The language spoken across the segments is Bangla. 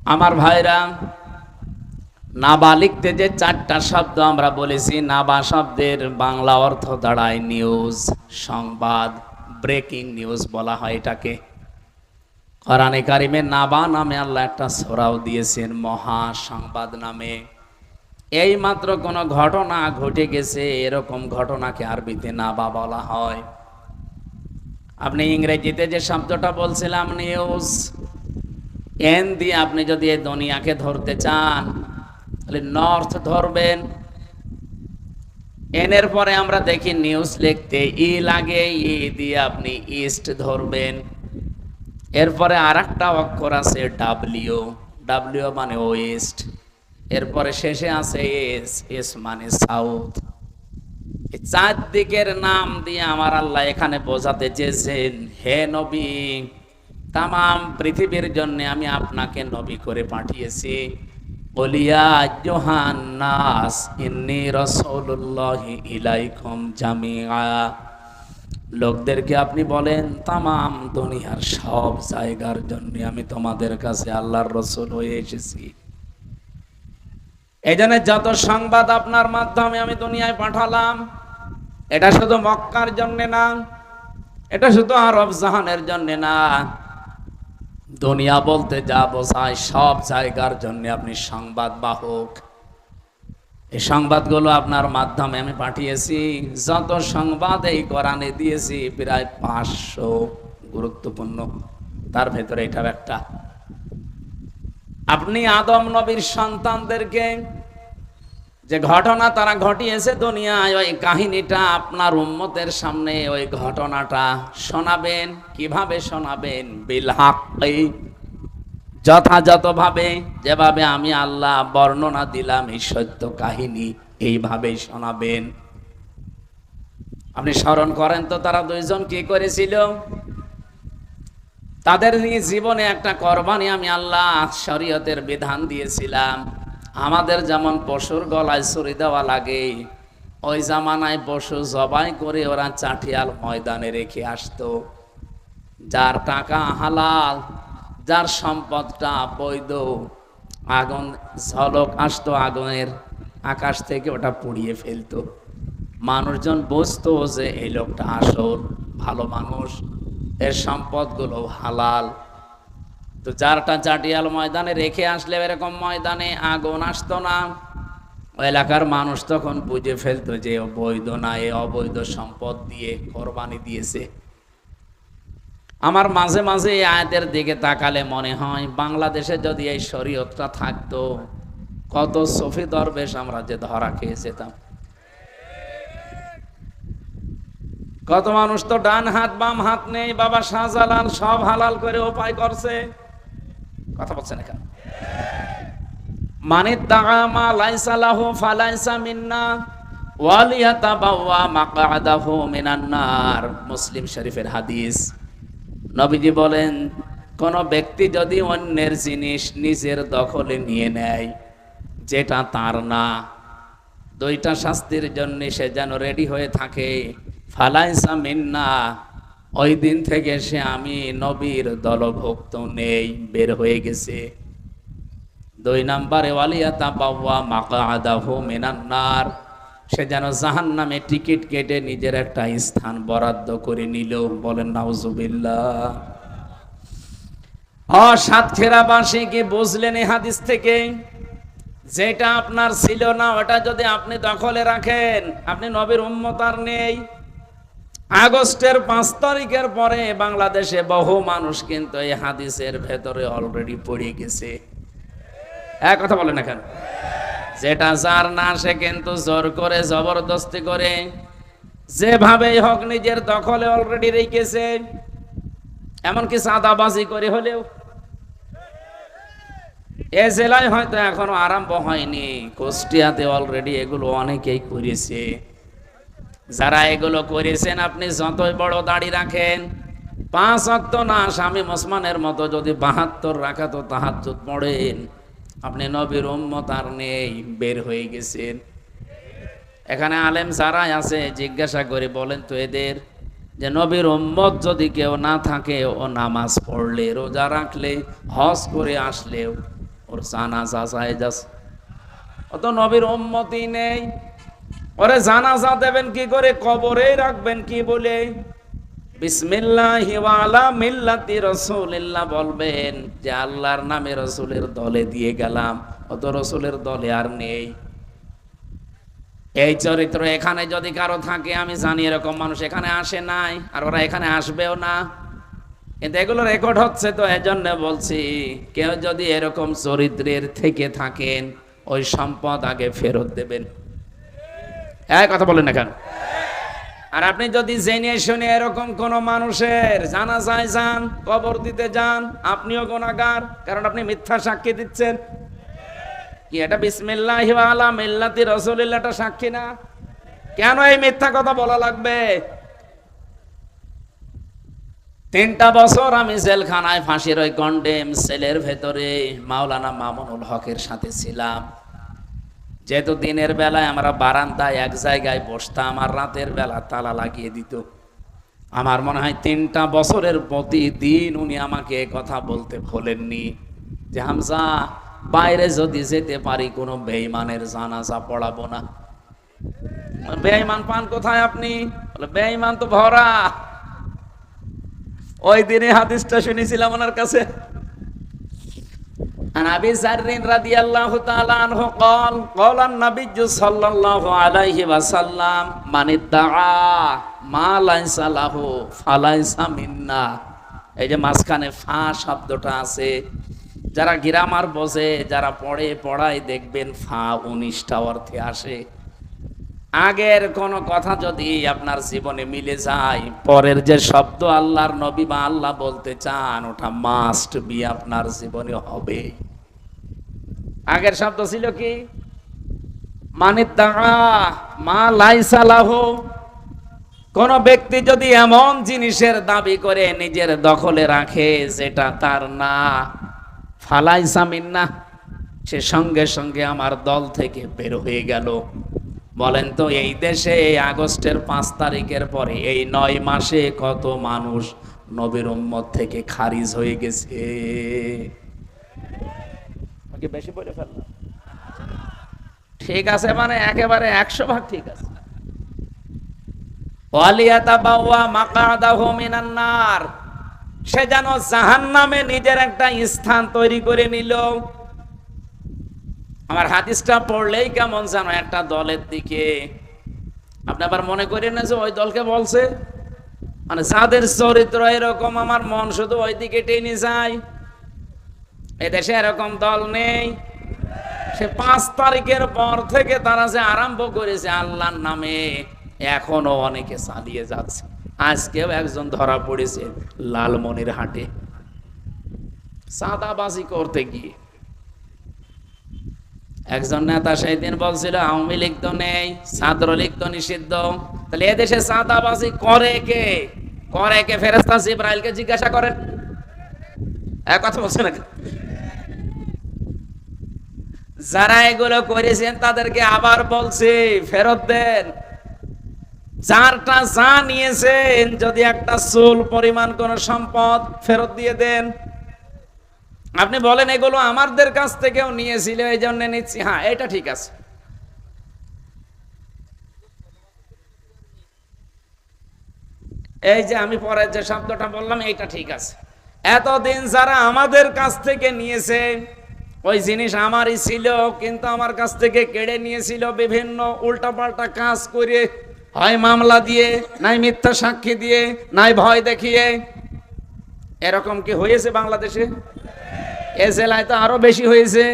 আমার ভাইরা, নাবালিগতে যে চারটা শব্দ আমরা বলেছি, নাবা শব্দের বাংলা অর্থ দাঁড়ায় নিউজ, সংবাদ, ব্রেকিং নিউজ বলা হয় এটাকে। কোরআনে কারিমে নাবা নামে আল্লাহ একটা সূরাও দিয়েছেন, মহা সংবাদ নামে। এই মাত্র কোনো ঘটনা ঘটে গেছে, এরকম ঘটনাকে আরবিতে নাবা বলা হয়। আপনি ইংরেজিতে যে শব্দটা বলছিলাম নিউজ, এন দিয়ে আপনি যদি এই দুনিয়াকে ধরতে চান তাহলে নর্থ ধরবেন। এন এর পরে আমরা দেখি নিউজ লিখতে ই লাগে, ই দিয়ে আপনি ইস্ট ধরবেন। এরপরে আর একটা অক্ষর আছে ডাব্লিউ, ডাব্লিউ মানে ওয়েস্ট। এরপরে শেষে আছে এস, এস মানে সাউথ। এই চার দিকের নাম দিয়ে আমার আল্লাহ এখানে বোঝাতে চেয়েছেন, হে নবী, তামাম পৃথিবীর জন্য আমি আপনাকে নবী করে পাঠিয়েছি। বলিয়া জোহান্নাস ইন্নী রাসূলুল্লাহি ইলাইকুম জামিআ। লোকদেরকে আপনি বলেন, তামাম দুনিয়ার সব জায়গার জন্য আমি তোমাদের কাছে আল্লাহর রসুল হয়ে এসেছি। এই জন্য যত সংবাদ আপনার মাধ্যমে আমি দুনিয়ায় পাঠালাম, এটা শুধু মক্কার জন্য না, এটা শুধু আরব জাহানের জন্য না, দুনিয়া বলতে যা বোঝায় সব জায়গার জন্য আপনি সংবাদ বাহক। এই সংবাদগুলো আপনার মাধ্যমে আমি পাঠিয়েছি। যত সংবাদ এই কোরআনে দিয়েছি প্রায় 500 গুরুত্বপূর্ণ, তার ভেতরে এটাও একটা। আপনি আদম নবীর সন্তানদেরকে যে ঘটনা তারা ঘটিয়েছে দুনিয়ায়, ওই কাহিনীটা আপনার উম্মতের সামনে ওই ঘটনাটা শোনাবেন। কিভাবে শোনাবেন? বিল হাক্কি, যথাযথভাবে, যেভাবে আমি আল্লাহ বর্ণনা দিলাম এই সত্য কাহিনী, এইভাবেই শোনাবেন। আপনি স্মরণ করেন তো তারা দুইজন কি করেছিল? তাদের জীবনে একটা কোরবানি আমি আল্লাহ শরীয়তের বিধান দিয়েছিলাম। আমাদের যেমন পশুর গলায় ছুরি দেওয়া লাগে, ওই জামানায় পশু জবাই করে ওরা চাটিয়াল ময়দানে রেখে আসতো। যার টাকা হালাল, যার সম্পদটা বৈধ, আগুন ঝলক আসতো আগুনের, আকাশ থেকে ওটা পুড়িয়ে ফেলতো। মানুষজন বুঝতো যে এই লোকটা আসল ভালো মানুষ, এর সম্পদগুলো হালাল। তো যারটা চাটিয়াল ময়দানে রেখে আসলে এরকম ময়দানে আগুন আসতো না। ওই এলাকার মানুষ তখন বুঝে ফেলতো যে বৈধ না, এ অবৈধ সম্পদ দিয়ে কোরবানি দিয়েছে। আমার মাঝে মাঝে এই আয়াতের দিকে তাকালে মনে হয়, বাংলাদেশে যদি এই শরীয়তটা থাকতো, কত সফি দরবেশ আমরা যে ধরা খেয়ে যেতাম। কত মানুষ তো ডান হাত বাম হাত নেই, বাবা শাহজালাল সব হালাল করে উপায় করছে। কথা বলছেন এখানে? মানে তাআমা লাইসা লাহু ফালাইসা মিন্না ওয়ালিয়াতাবাওয়া মাকআদাহু মিনান নার। মুসলিম শরীফের হাদিস। নবীজি বলেন, কোন ব্যক্তি যদি অন্যের জিনিস নিজের দখলে নিয়ে নেয় যেটা তার না, দুইটা শাস্তির জন্য সে যেন রেডি হয়ে থাকে। ফালাইসা মিন্না, ওই দিন থেকে সে আমি নবীর দলভুক্ত নেই, বের হয়ে গেছে। 2 নম্বরে ওয়ালিয়াতাবাওয়া মাকআদাহু মিনান নার, সে যেন জাহান্নামে টিকিট কেটে নিজের একটা স্থান বরাদ্দ করে নিল। বলেন নাউজুবিল্লাহ। সাতক্ষীরাবাসী কি বুঝলেন এই হাদিস থেকে? যেটা আপনার ছিল না ওটা যদি আপনি দখলে রাখেন, আপনি নবীর উম্মত আর নেই। আগস্টের 5 তারিখের পরে বাংলাদেশে বহু মানুষ কিন্তু এই হাদিসের ভেতরে অলরেডি পড়ে গেছে। এক কথা বলেন এখন, যেটা যার না সে কিন্তু জোর করে জবরদস্তি করে যেভাবেই হোক নিজের দখলে অলরেডি রেখেছে। এমনকি চাঁদাবাজি করে হলেও। এ জেলায় হয়তো এখনো আরম্ভ হয়নি, কুষ্টিয়াতে অলরেডি এগুলো অনেকেই করেছে। যারা এগুলো করেছেন, আপনি যতই বড় দাড়ি রাখেন, 5 ওয়াক্ত না স্বামী মুসলমানের মতো যদি 72 রাকাত তাহাজ্জুদ পড়েন, আপনি নবীর উম্মত আর নেই, বের হয়ে গেছেন। এখানে আলেম যারা আছে জিজ্ঞাসা করে বলেন তো এদের, যে নবীর উম্মত যদি কেউ না থাকে, ও নামাজ পড়লে, রোজা রাখলে, হজ করে আসলেও ওর জানাজা যাচ্ছে, অত নবীর উম্মতই নেই। ওরে জানাজা দেবেন কি করে, কবরে রাখবেন কি বলে? বিসমিল্লাহি ওয়া আলা মিল্লাতি রাসূলিল্লাহ বলবেন যে আল্লাহর নামে রাসূলের দলে দিয়ে গেলাম। অত রাসূলের দলে আর নেই। এই চরিত্র এখানে যদি কারো থাকে, আমি জানি এরকম মানুষ এখানে আসে নাই, আর ওরা এখানে আসবেও না, কিন্তু এগুলো রেকর্ড হচ্ছে, তো এজন্য বলছি, কেউ যদি এরকম চরিত্রের থেকে থাকেন, ওই সম্পদ আগে ফেরত দেবেন। এই কথা বলেন না কেন? আর আপনি যদি জেনে শুনে এরকম কোন মানুষের জানাজায় যান, কবর দিতে যান, আপনিও গুনাহগার, কারণ আপনি মিথ্যা সাক্ষী দিচ্ছেন। কি এটা বিসমিল্লাহি ওয়া আলা মিল্লাতি রাসূলিল্লাহ এটা সাক্ষী না? কেন এই মিথ্যা কথা বলা লাগবে? 3টা বছর আমি জেলখানায় ফাঁসির ওই কন্ডেম সেলের ভেতরে মাওলানা মামুনুল হকের সাথে ছিলাম। যেহেতু দিনের বেলায় আমরা বারান্দায় এক জায়গায় বসতাম, আর রাতের বেলা তালা লাগিয়ে দিত। আমার মনে হয় 3টা বছরের প্রতিদিন উনি আমাকে কথা বলতে ভোলেননি যে হামজা, বাইরে যদি যেতে পারি কোনো বেঈমানের জানাজা পড়াবো না। বেঈমান পান কোথায় আপনি? বলে বেঈমান তো ভরা। ওই দিনে হাদিসটা শুনেছিলাম ওনার কাছে। عن أبي ذر رضي الله تعالى عنه قال قال النبي صلى الله عليه وسلم من ادعى ما ليس له فليس منا। এই যে মাঝখানে ফা শব্দটা আছে, যারা গ্রামার বোঝে, যারা পড়ায় দেখবেন ফা 19টা অর্থে আসে। আগের কোন কথা যদি আপনার জীবনে মিলে যায়, পরের যে শব্দ আল্লাহর নবী বা আল্লাহ বলতে চান, ওটা মাস্ট বি আপনার জীবনে হবে। আগের শব্দ ছিল কি? মানিদ্দাআ মা লাইসা লাহু। কোন ব্যক্তি যদি এমন জিনিসের দাবি করে নিজের দখলে রাখে যেটা তার না, ফালাইসা মিন্না, সে সঙ্গে সঙ্গে আমার দল থেকে বের হয়ে গেল। বলেন তো, এই দেশে এই আগস্টের 5 তারিখের পরে এই 9 মাসে কত মানুষ নবীর উম্মত থেকে খারিজ হয়ে গেছে? বেশি বলে ফেললাম? ঠিক আছে, মানে একেবারে 100 ভাগ ঠিক আছে। ওয়ালিয়াতাবাওয়া মাকআদাহু মিনান নার, সে যেন জাহান্নামে নিজের একটা স্থান তৈরি করে নিল। আমার হাদিসটা পড়লেই কেমন জানো একটা দলের দিকে, আপনি আবার মনে করেন না যে ওই দলকে বলছে, মানে যাদের চরিত্র এরকম আমার মন শুধু ওই দিকে টেনে যায়। এদেশে এরকম দল নেই। সে 5 তারিখের পর থেকে তারা যে আরম্ভ করেছে আল্লাহর নামে, এখনো অনেকে চালিয়ে যাচ্ছে। আজকেও একজন ধরা পড়েছে লালমনিরহাটে চাঁদাবাজি করতে গিয়ে। একজন নেতা সেই দিন বলছিল আওয়ামী লীগ তো নেই, ছাত্রলীগ তো নিষিদ্ধ, তাহলে এদেশে চাঁদাবাজি করে কে? করে কে? ফেরেশতা জিবরাইলকে জিজ্ঞাসা করেন। এক কথা বলছে না? যারা এগুলো করেছেন তাদেরকে আবার বলছে ফেরত দেন। যারটা যা নিয়েছেন, যদি একটা চুল পরিমাণ কোন সম্পদ, ফেরত দিয়ে দেন। আপনি বলেন এগুলো আমাদের কাছ থেকেও নিয়েছিল, এই জন্য নিচ্ছি, হ্যাঁ এটা ঠিক আছে। এই যে আমি পরে যে শব্দটা বললাম, এইটা ঠিক আছে। এতদিন যারা আমাদের কাছ থেকে নিয়েছে, ওই জিনিস আমারই ছিল, কিন্তু আমার কাছ থেকে কেড়ে নিয়েছিল বিভিন্ন উল্টাপাল্টা কাজ করে, হয় মামলা দিয়ে, নাই মিথ্যা সাক্ষী দিয়ে, নাই ভয় দেখিয়ে। এরকম কি হয়েছে বাংলাদেশে? এ জেলায় তো আরো বেশি হয়েছে।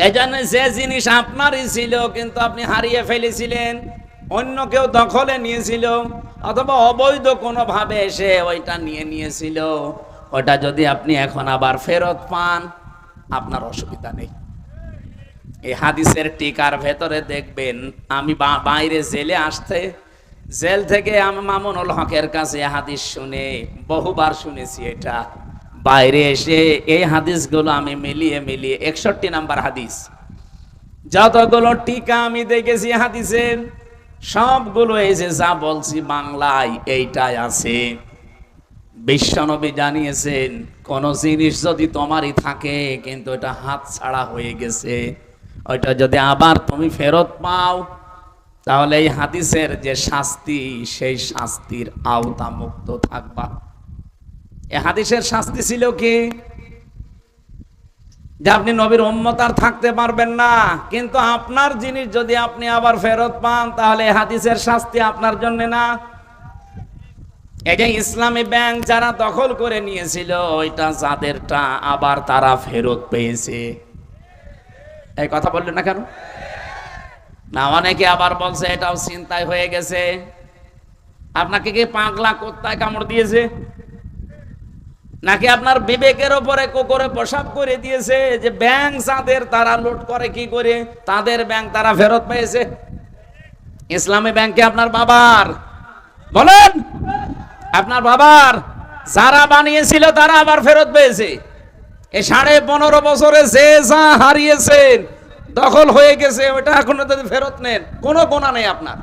এজন্য যে জিনিস আপনারই ছিল কিন্তু আপনি হারিয়ে ফেলেছিলেন, অন্য কেউ দখলে নিয়েছিল, অথবা অবৈধ কোনো ভাবে এসে ওইটা নিয়ে নিয়েছিল, ওটা যদি আপনি এখন আবার ফেরত পান, আপনার অসুবিধা নেই। এই হাদিসের টিকার ভেতরে দেখবেন, আমি বাইরে জেলে আসতে, জেল থেকে আমি মামুনুল হকের কাছে হাদিস শুনে বহুবার শুনেছি। এটা বাইরে এসে এই হাদিসগুলো আমি মিলিয়ে 61 নাম্বার হাদিস, যতগুলো টিকা আমি দেখেছি হাদিসের, সবগুলো এই যে যা বলছি বাংলায় এইটাই আছে। বিশ্বনবী জানিয়েছেন কোন জিনিস যদি তোমারই থাকে কিন্তু এটা হাত ছাড়া হয়ে গেছে, ওইটা যদি আবার তুমি ফেরত পাও তাহলে এই হাদিসের যে শাস্তি সেই শাস্তির আওতা মুক্ত থাকবা। এই হাদিসের শাস্তি ছিল কি, যে আপনি নবীর উম্মত আর থাকতে পারবেন না, কিন্তু আপনার জিনিস যদি আপনি আবার ফেরত পান তাহলে এই হাদিসের শাস্তি আপনার জন্য না। এই যে ইসলামী ব্যাংক যারা দখল করে নিয়েছিল ওইটা যাদেরটা আবার তারা ফেরত পেয়েছে। এই কথা বললেন না কেন? না, অনেকে আবার বলছে এটাও চিন্তায় হয়ে গেছে। আপনাকে কি পাগলা কুত্তায় কামড় দিয়েছে, নাকি আপনার বিবেকের উপরে কুকুরে পেশাব করে দিয়েছে যে ব্যাংক যাদের তারা লুট করে কি করে তাদের ব্যাংক তারা ফেরত পেয়েছে? ইসলামী ব্যাংকে আপনার বাবার, বলেন আপনার বাবার যারা বানিয়েছিল তারা আবার ফেরত পেয়েছে। এই 15.5 বছরে যে যা হারিয়েছেন দখল হয়ে গেছে ওটা এখনো যদি ফেরত নেন কোনো গোনা নেই আপনার।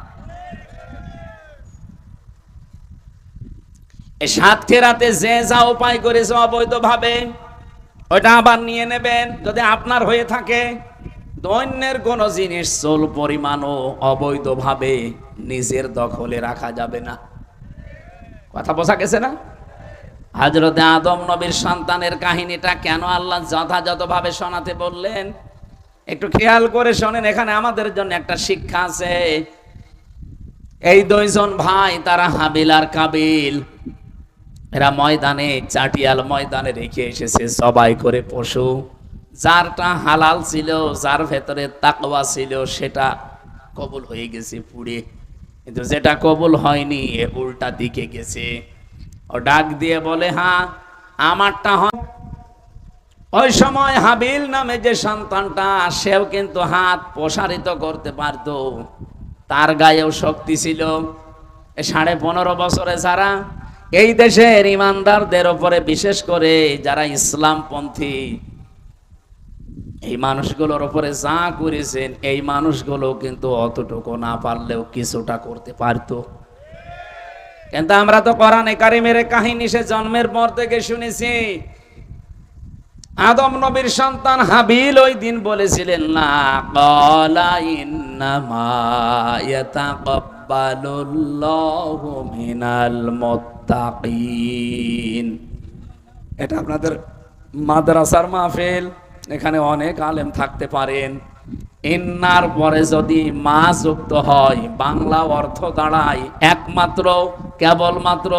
এই সাতক্ষীরাতে যে যা উপায় করেছে অবৈধভাবে ওটা আবার নিয়ে নেবেন যদি আপনার হয়ে থাকে। দৈন্যের কোন জিনিস চোল পরিমাণও অবৈধভাবে নিজের দখলে রাখা যাবে না। কথা বোঝা গেছে না? হযরতে আদম নবীর সন্তানের কাহিনীটা কেন আল্লাহ যথাযথভাবে শোনাতে বললেন একটু খেয়াল করে শোনেন। এখানে আমাদের জন্য একটা শিক্ষা আছে। এই দুইজন ভাই তারা হাবিল আর কাবিল, এরা ময়দানে চাটিয়াল ময়দানে রেখে এসেছে জবাই করে পশু। যারটা হালাল ছিল, যার ভেতরে তাকওয়া ছিল সেটা কবুল হয়ে গেছে পুড়ে, কিন্তু যেটা কবুল হয়নি উল্টা দিকে গেছে। ও ডাক দিয়ে বলে হ্যাঁ আমারটা হয়। ওই সময় হাবিল নামে যে সন্তানটা সেও কিন্তু হাত প্রসারিত করতে পারত, তার গায়েও শক্তি ছিল। 15.5 বছরে যারা এই দেশের ইমানদারদের উপরে বিশেষ করে যারা ইসলামপন্থী এই মানুষগুলোর উপরে যা করেছেন এই মানুষগুলো কিন্তু অতটুকু না পারলেও কিছুটা করতে পারতো। কিন্তু আমরা তো কোরআনে কারিমের কাহিনী সে জন্মের পর থেকে শুনেছি। আদম নবীর সন্তান হাবিল ওই দিন বলেছিলেন না ক্বালা ইন্নামা ইয়াতাকাব্বালুল্লাহু মিনাল মুত্তাকিন। এটা আপনাদের মাদ্রাসার মাহফিল, এখানে অনেক আলেম থাকতে পারেন। ইন্নার পরে যদি মা যুক্ত হয় বাংলা অর্থ দাঁড়ায় একমাত্র, কেবলমাত্র,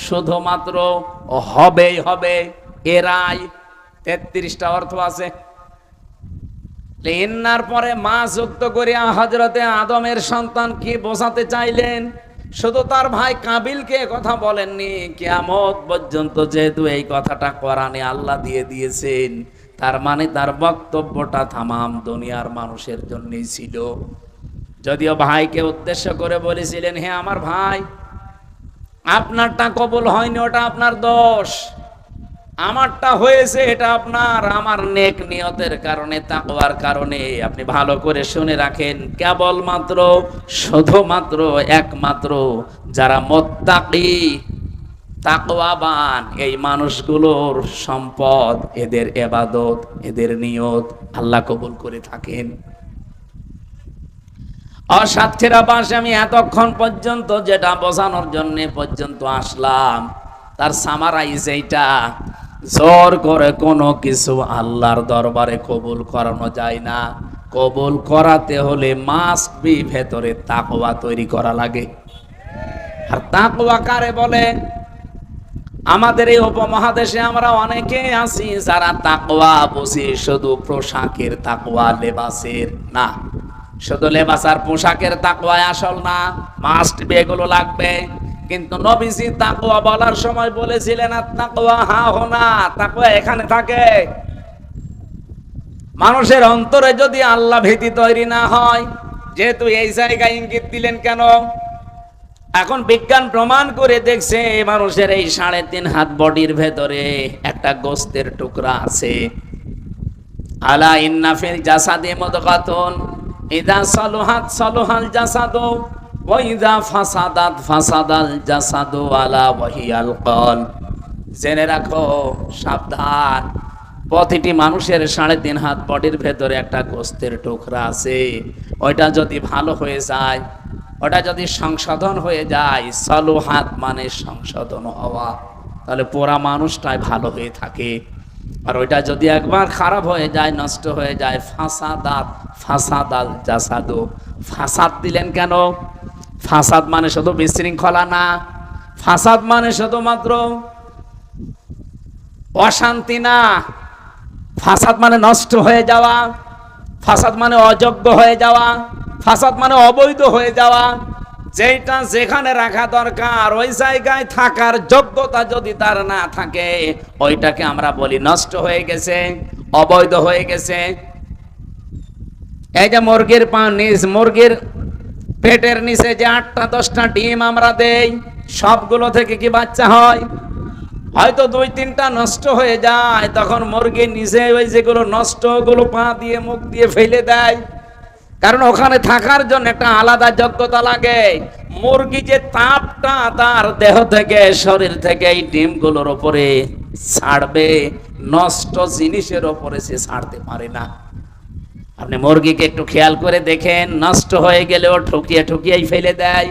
শুধুমাত্র, হবেই হবে, এরাই। 33টা অর্থ আছে। ইন্নার পরে মা যুক্ত করে হযরতে আদমের সন্তান কি বোঝাতে চাইলেন? শুধু তার ভাই কাবিলকে কথা বলেননি, কিয়ামত পর্যন্ত যেহেতু এই কথাটা কোরআনে আল্লাহ দিয়ে দিয়েছেন তার মানে তার বক্তব্যটা তামাম দুনিয়ার মানুষের জন্যই ছিল। যদিও ভাইকে উদ্দেশ্য করে বলেছিলেন হে আমার ভাই আপনারটা কবুল হয়নি ওটা আপনার দোষ, আমারটা হয়েছে এটা আপনার আমার নেক নিয়তের কারণে তাকওয়ার কারণে। আপনি ভালো করে শুনে রাখেন, কেবলমাত্র, শুধুমাত্র, একমাত্র যারা মুত্তাকি তাকওয়াবান এই মানুষগুলোর সম্পদ, এদের ইবাদত, এদের নিয়ত আল্লাহ কবুল করে থাকেন। সাতক্ষীরাবাসী আমি এতক্ষণ পর্যন্ত যেটা বোঝানোর জন্য পর্যন্ত আসলাম তার সামারাইজ এইটা, জোর করে কোনো কিছু আল্লাহর দরবারে কবুল করানো যায় না। কবুল করাতে হলে মাস্ট বি ভেতরে তাকওয়া তৈরি করা লাগে। আর তাকওয়া কারে বলে? আমাদের এই উপমহাদেশে আমরা অনেকে আছি যারা তাকওয়া বুঝি শুধু পোশাকের তাকওয়া, লেবাসের না। শুধু লেবাস আর পোশাকের তাকওয়া আসল না, মাস্ট বি এগুলো লাগবে। কিন্তু নবীজি তাকওয়া বলার সময় বলেছিলেন তাকওয়া হাহুনা, তাকওয়া এখানে থাকে। মানুষের অন্তরে যদি আল্লাহ ভীতি তৈরি না হয়, যেহেতু এই জায়গায় ইঙ্গিত দিলেন কেন? এখন বিজ্ঞান প্রমাণ করে দেখছে মানুষের এই 3.5 হাত বডির ভেতরে একটা গোস্তের টুকরা আছে। আলা ইন্না ফিল জাসাদি মুদগাতুন ইযা সালুহাত সালুহাল জাসাদু ওয়া ইযা ফাসাদাত ফাসাদাল জাসাদু আলা ওয়াহিয়াল কলব। জেনে রাখো, সাবধান। প্রতিটি মানুষের 3.5 হাত বডির ভেতরে একটা গোস্তের টুকরা আছে। ওইটা যদি ভালো হয়ে যায়, ওটা যদি সংশোধন হয়ে যায়, সলুহাত মানে সংশোধন হওয়া, তাহলে পুরা মানুষটাই ভালো হয়ে থাকে। আর ওইটা যদি একবার খারাপ হয়ে যায়, নষ্ট হয়ে যায়, ফাসাদাল জাসাদু। ফাসাদ দিলেন কেন? ফাসাদ মানে শুধু বিশৃঙ্খলা না, ফাসাদ মানে শুধুমাত্র অশান্তি না, ফাসাদ মানে নষ্ট হয়ে যাওয়া, ফাসাদ মানে অযোগ্য হয়ে যাওয়া, ফাসাদ মানে অবৈধ হয়ে যাওয়া। যেটা যেখানে রাখা দরকার ওই জায়গায় থাকার যোগ্যতা যদি তার না থাকে, ওইটাকে আমরা বলি নষ্ট হয়ে গেছে, অবৈধ হয়ে গেছে। এই যে মুরগির পেটের নিচে যে 8টা 10টা ডিম আমরা দেই, সবগুলো থেকে কি বাচ্চা হয়? হয়তো 2-3টা নষ্ট হয়ে যায়, তখন মুরগির নিচে ওই যেগুলো নষ্ট, ওগুলো পা দিয়ে মুখ দিয়ে ফেলে দেয়, কারণ ওখানে থাকার জন্য একটা আলাদা যোগ্যতা লাগে। মুরগি যে তাপটা তার দেহ থেকে, শরীর থেকে এই ডিমগুলোর উপরে ছাড়বে, নষ্ট জিনিসের উপরে সে ছাড়তে পারে না। আপনি মুরগিকে একটু খেয়াল করে দেখেন, নষ্ট হয়ে গেলেও ঠুকিয়ে ঠুকিয়েই ফেলে দেয়।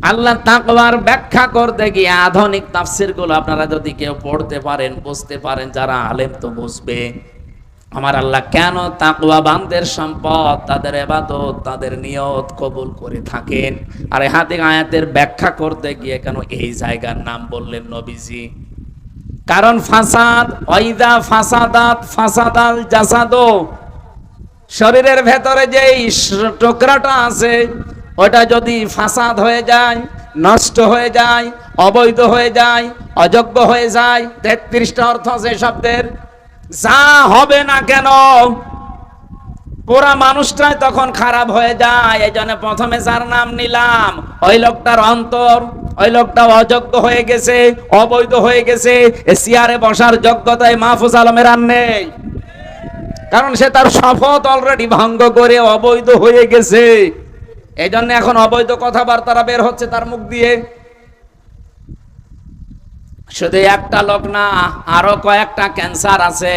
আল্লাহ তাকওয়ার ব্যাখ্যা করতে গিয়ে আধুনিক তাফসীরগুলো আপনারা যদি কেউ পড়তে পারেন, বুঝতে পারেন, যারা আলেম তো বুঝবে, আমার আল্লাহ কেন তাকওয়াবানদের সম্পদ, তাদের ইবাদত, তাদের নিয়ত কবুল করে থাকেন। আর এই আয়াতের ব্যাখ্যা করতে গিয়ে কেন এই জায়গার নাম বললেন নবীজি? কারণ ফাসাদ, ওয়াইদা ফাসাদাত ফাসাদাল জাসাদু, শরীরের ভেতরে যে টুকরাটা আছে ওটা যদি ফাসাদ হয়ে যায়, নষ্ট হয়ে যায়, অবৈধ হয়ে যায়, অযোগ্য হয়ে যায়, 33টা অর্থ আছে শব্দের, যা হবে না কেন পুরা মানুষটাই তখন খারাপ হয়ে যায়। এই জন্য প্রথমে যার নাম নিলাম, ওই লোকটার অন্তর, ওই লোকটা অযোগ্য হয়ে গেছে, অবৈধ হয়ে গেছে। চেয়ারে বসার যোগ্যতায় মাহফুজ আলমের আর নেই, কারণ সে তার শপথ অলরেডি ভঙ্গ করে অবৈধ হয়ে গেছে। এই জন্য এখন অবৈধ কথাবার্তা বের হচ্ছে তার মুখ দিয়ে। শুধু একটা লোক না, আরো কয়েকটা ক্যান্সার আছে।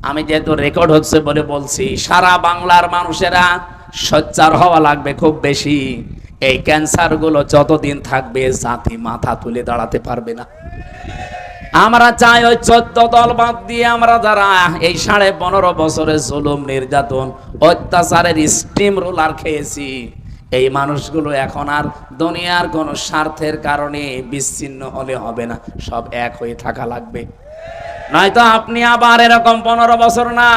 আমি যেহেতু রেকর্ড হচ্ছে বলে বলছি, সারা বাংলার মানুষেরা সোচ্চার হওয়া লাগবে খুব বেশি। এই ক্যান্সার গুলো যতদিন থাকবে জাতি মাথা তুলে দাঁড়াতে পারবে না। আমরা চাই ওই 14 দল বাদ দিয়ে আমরা যারা এই 15.5 বছরের জুলুম, নির্যাতন, অত্যাচারের স্টিম রোলার খেয়েছি, এই মানুষগুলো এখন আর দুনিয়ার কোন স্বার্থের কারণে বিচ্ছিন্ন হলে হবে না, সব এক হয়ে থাকা লাগবে। নয়তো আপনি আবার এরকম 15 বছর না,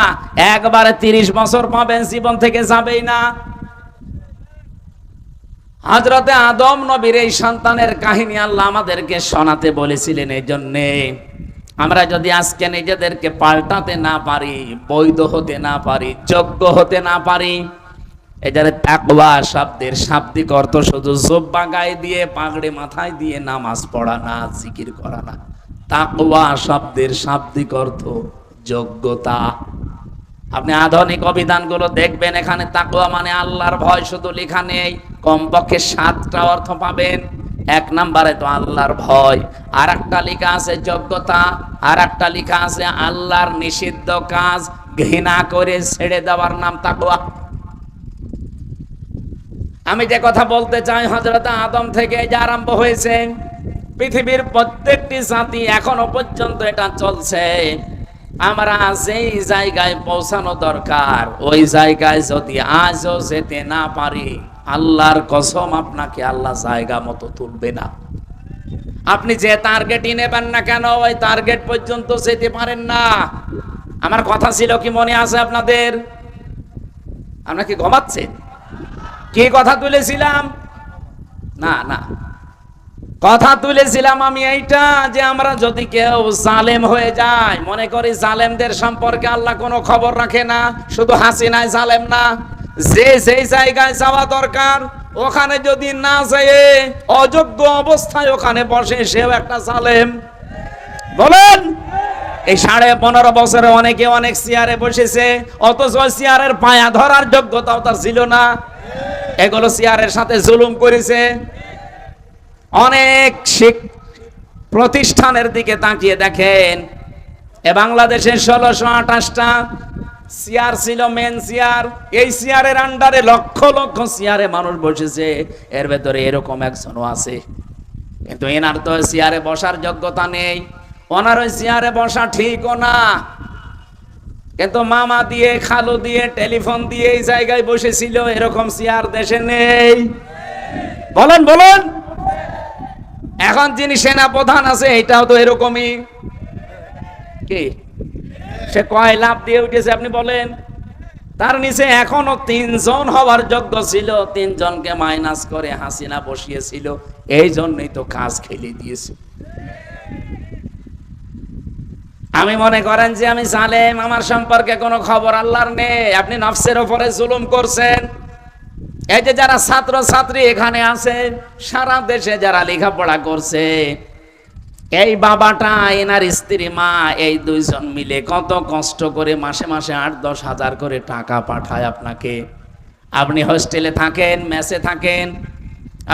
একবারে 30 বছর পাবেন, জীবন থেকে যাবেই না। হযরতে আদম নবীর এই সন্তানের কাহিনী আল্লাহ আমাদেরকে শোনাতে বলেছিলেন। এই জন্যে আমরা যদি আজকে নিজেদেরকে পাল্টাতে না পারি, বৈধ হতে না পারি, যোগ্য হতে না পারি, এদের তাকওয়া শব্দের শাব্দিক অর্থ শুধু জুব্বা গায়ে দিয়ে, পাগড়ি মাথায় দিয়ে নামাজ পড়া না, জিকির করা না। তাকওয়া শব্দের শাব্দিক অর্থ যোগ্যতা। আপনি আধুনিক অভিধানগুলো দেখবেন, এখানে তাকওয়া মানে আল্লাহর ভয় শুধু লেখা নেই, কমপক্ষে 7টা অর্থ পাবেন। 1 নম্বরে তো আল্লাহর ভয়, আর একটা লেখা আছে যোগ্যতা, আর একটা লেখা আছে আল্লাহর নিষিদ্ধ কাজ ঘৃণা করে ছেড়ে দেওয়ার নাম তাকওয়া। আমি যে কথা বলতে চাই, হযরত আদম থেকে যে আরম্ভ হয়েছে, পৃথিবীর প্রত্যেকটি জাতি এখনো পর্যন্ত এটা চলছে। আমরা যেই জায়গায় পৌঁছানো দরকার ওই জায়গায় যদি আজও যেতে না পারি, আল্লাহর কসম আপনাকে আল্লাহ জায়গা মতো তুলবে না। আপনি যে টার্গেটই নেবেন না কেন, ওই টার্গেট পর্যন্ত যেতে পারেন না। আমার কথা ছিল কি মনে আছে আপনাদের? আমরা কি ঘুমাচ্ছেন? কি কথা তুলেছিলাম? না না, কথা তুলেছিলাম আমি এইটা যে আমরা যদি কেউ জালেম হয়ে যায়, মনে করি জালেমদের সম্পর্কে আল্লাহ কোনো খবর রাখে না। শুধু হাসিনায় জালেম না, যে যেই জায়গায় যাওয়া দরকার ওখানে যদি না যায়, অযোগ্য অবস্থায় ওখানে বসে, সেও একটা জালেম। বলেন, এই 15.5 বছরে অনেকে অনেক চেয়ারে বসেছে, অথচ চেয়ারের পায়া ধরার যোগ্যতাও তার ছিল না। এগুলো চেয়ারের সাথে জুলুম করেছে। অনেক প্রতিষ্ঠানের দিকে তাকিয়ে দেখেন, এ বাংলাদেশে 1628টা চেয়ার ছিল, মেন চেয়ার। এই চেয়ারের আন্ডারে লক্ষ লক্ষ চেয়ারে মানুষ বসেছে, এর ভেতরে এরকম একজনও আছে। কিন্তু এনার তো চেয়ারে বসার যোগ্যতা নেই, ওনার ওই চেয়ারে বসা ঠিকও না। কিন্তু মামা দিয়ে, খালু দিয়ে, টেলিফোন দিয়ে এই জায়গায় বসেছিল, এরকম চেয়ার দেশে নেই। বলেন বলেন। এখন যিনি সেনা প্রধান আছে এটাও তো এরকমই। কি সে কয় লাভ দিয়ে উঠেছে আপনি বলেন? তার নিচে এখনো 3 জন হওয়ার যোগ্য ছিল, 3 জনকে মাইনাস করে হাসিনা বসিয়েছিল। এই জন্যই তো কাজ খেলে দিয়েছে। আমি মনে করেন যে আমি জালেম, আমার সম্পর্কে কোনো খবর আল্লাহর নেই। আপনি নফসের উপরে জুলুম করছেন। এই যে যারা ছাত্র ছাত্রী এখানে আছে, সারা দেশে যারা লেখাপড়া করছে, এই বাবাটা, এনার স্ত্রী, মা, এই 2 জন মিলে কত কষ্ট করে মাসে মাসে 8-10 হাজার করে টাকা পাঠায় আপনাকে। আপনি হোস্টেলে থাকেন, মেসে থাকেন,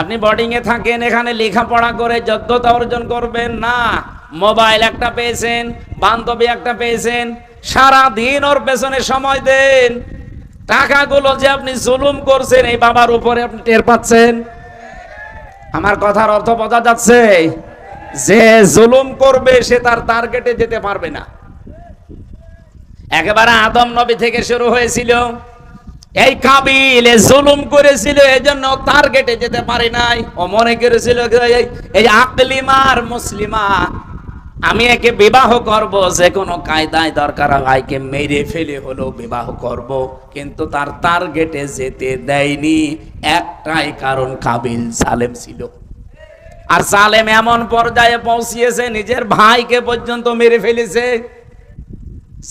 আপনি বোর্ডিংয়ে থাকেন, এখানে লেখাপড়া করে যোগ্যতা অর্জন করবেন না। মোবাইল একটা পেয়েছেন, বান্ধবী একটা পেয়েছেন, সারা দিন ওর পেছনে সময় দেন। টাকাগুলো যে আপনি জুলুম করছেন এই বাবার উপরে, আপনি টের পাচ্ছেন? আমার কথার অর্থ বোঝা যাচ্ছে? যে জুলুম করবে সে তার টার্গেটে যেতে পারবে না। একেবারে আদম নবী থেকে শুরু হয়েছিল। এই কাবিল জুলুম করেছিল, এজন্য টার্গেটে যেতে পারে নাই। ও মনে করেছিল এই আকলিমার মুসলিমা, আমি একে বিবাহ করব, যে কোনো কায়দায় দরকার ভাইকে মেরে ফেলে হলেও বিবাহ করব। কিন্তু তার টার্গেটে যেতে দেয়নি, একটাই কারণ, কাবিল জালেম ছিল। আর জালেম এমন পর্যায়ে পৌঁছিয়েছে নিজের ভাইকে পর্যন্ত মেরে ফেলেছে।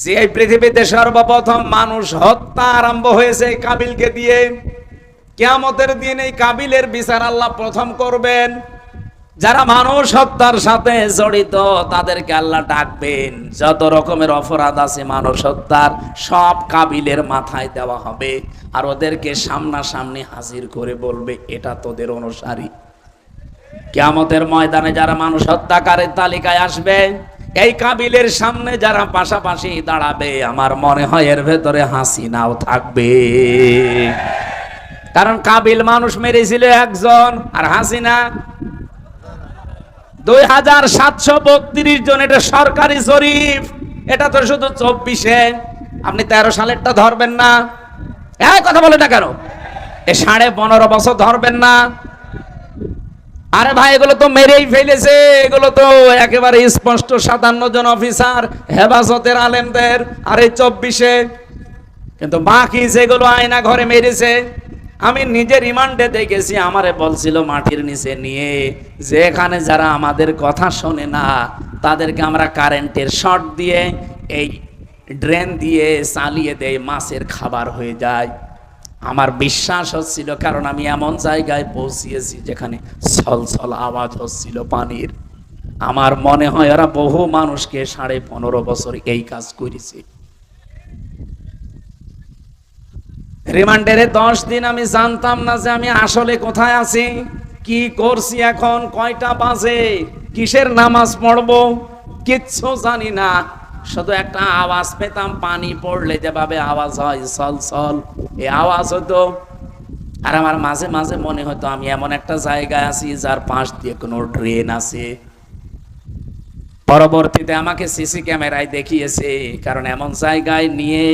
যে পৃথিবীতে সর্বপ্রথম মানুষ হত্যা আরম্ভ হয়েছে কাবিলকে দিয়ে। কিয়ামতের দিন এই কাবিলের বিচার আল্লাহ প্রথম করবেন। যারা মানুষ হত্যার সাথে জড়িত তাদেরকে আল্লাহ ডাকবেন। যত রকমের অপরাধ আছে মানুষ হত্যার, সব কাবিলের মাথায় দেওয়া হবে। আর ওদেরকে সামনাসামনি হাজির করে বলবে, এটা তোদের অনুসারী। কিয়ামতের ময়দানে যারা মানুষ হত্যাকারীর তালিকায় আসবে, এই কাবিলের সামনে যারা পাশাপাশি দাঁড়াবে, আমার মনে হয় এর ভেতরে হাসিনাও থাকবে। কারণ কাবিল মানুষ মেরেছিল 1 জন, আর হাসিনা 2732 জন। এটা সরকারি জরিপ, এটা তো শুধু 24-এ। আপনি 13 সালেরটা ধরবেন না? এই কথা বলে না কেন? এ 15.5 বছর ধরবেন না? আরে ভাই, এগুলো তো মেরেই ফেলেছে। এগুলো তো একেবারে স্পষ্ট 57 জন অফিসার, হেফাজতের আলেমদের, আর এই 24-এ। কিন্তু বাকি যেগুলো আয়না ঘরে মেরেছে, আমি নিজে রিমান্ডে দেখেছি। আমারে বলছিল মাটির নিচে নিয়ে, যে এখানে যারা আমাদের কথা শোনে না তাদেরকে আমরা কারেন্টের শর্ট দিয়ে, এই ড্রেন দিয়ে চালিয়ে দেয়, মাছের খাবার হয়ে যায়। আমার বিশ্বাস হচ্ছিল, কারণ আমি এমন জায়গায় পৌঁছিয়েছি যেখানে ছলছল আওয়াজ হচ্ছিল পানির। আমার মনে হয় ওরা বহু মানুষকে 15.5 বছর এই কাজ করেছে। রিমান্ডের 10 দিন আমি জানতাম না যে আমি আসলে কোথায় আছি, কি করছি, এখন কয়টা বাজে, কিসের নামাজ পড়বো, কিচ্ছু জানি না। শুধু একটা আওয়াজ পেতাম, পানি পড়লে যেভাবে আওয়াজ হয় সল সল, এই আওয়াজ হতো। আর আমার মাঝে মাঝে মনে হতো আমি এমন একটা জায়গায় আছি যার পাশ দিয়ে কোনো ড্রেন আছে। পরবর্তীতে আমাকে সিসি ক্যামেরায় দেখিয়েছে, কারণ এমন জায়গায় নিয়ে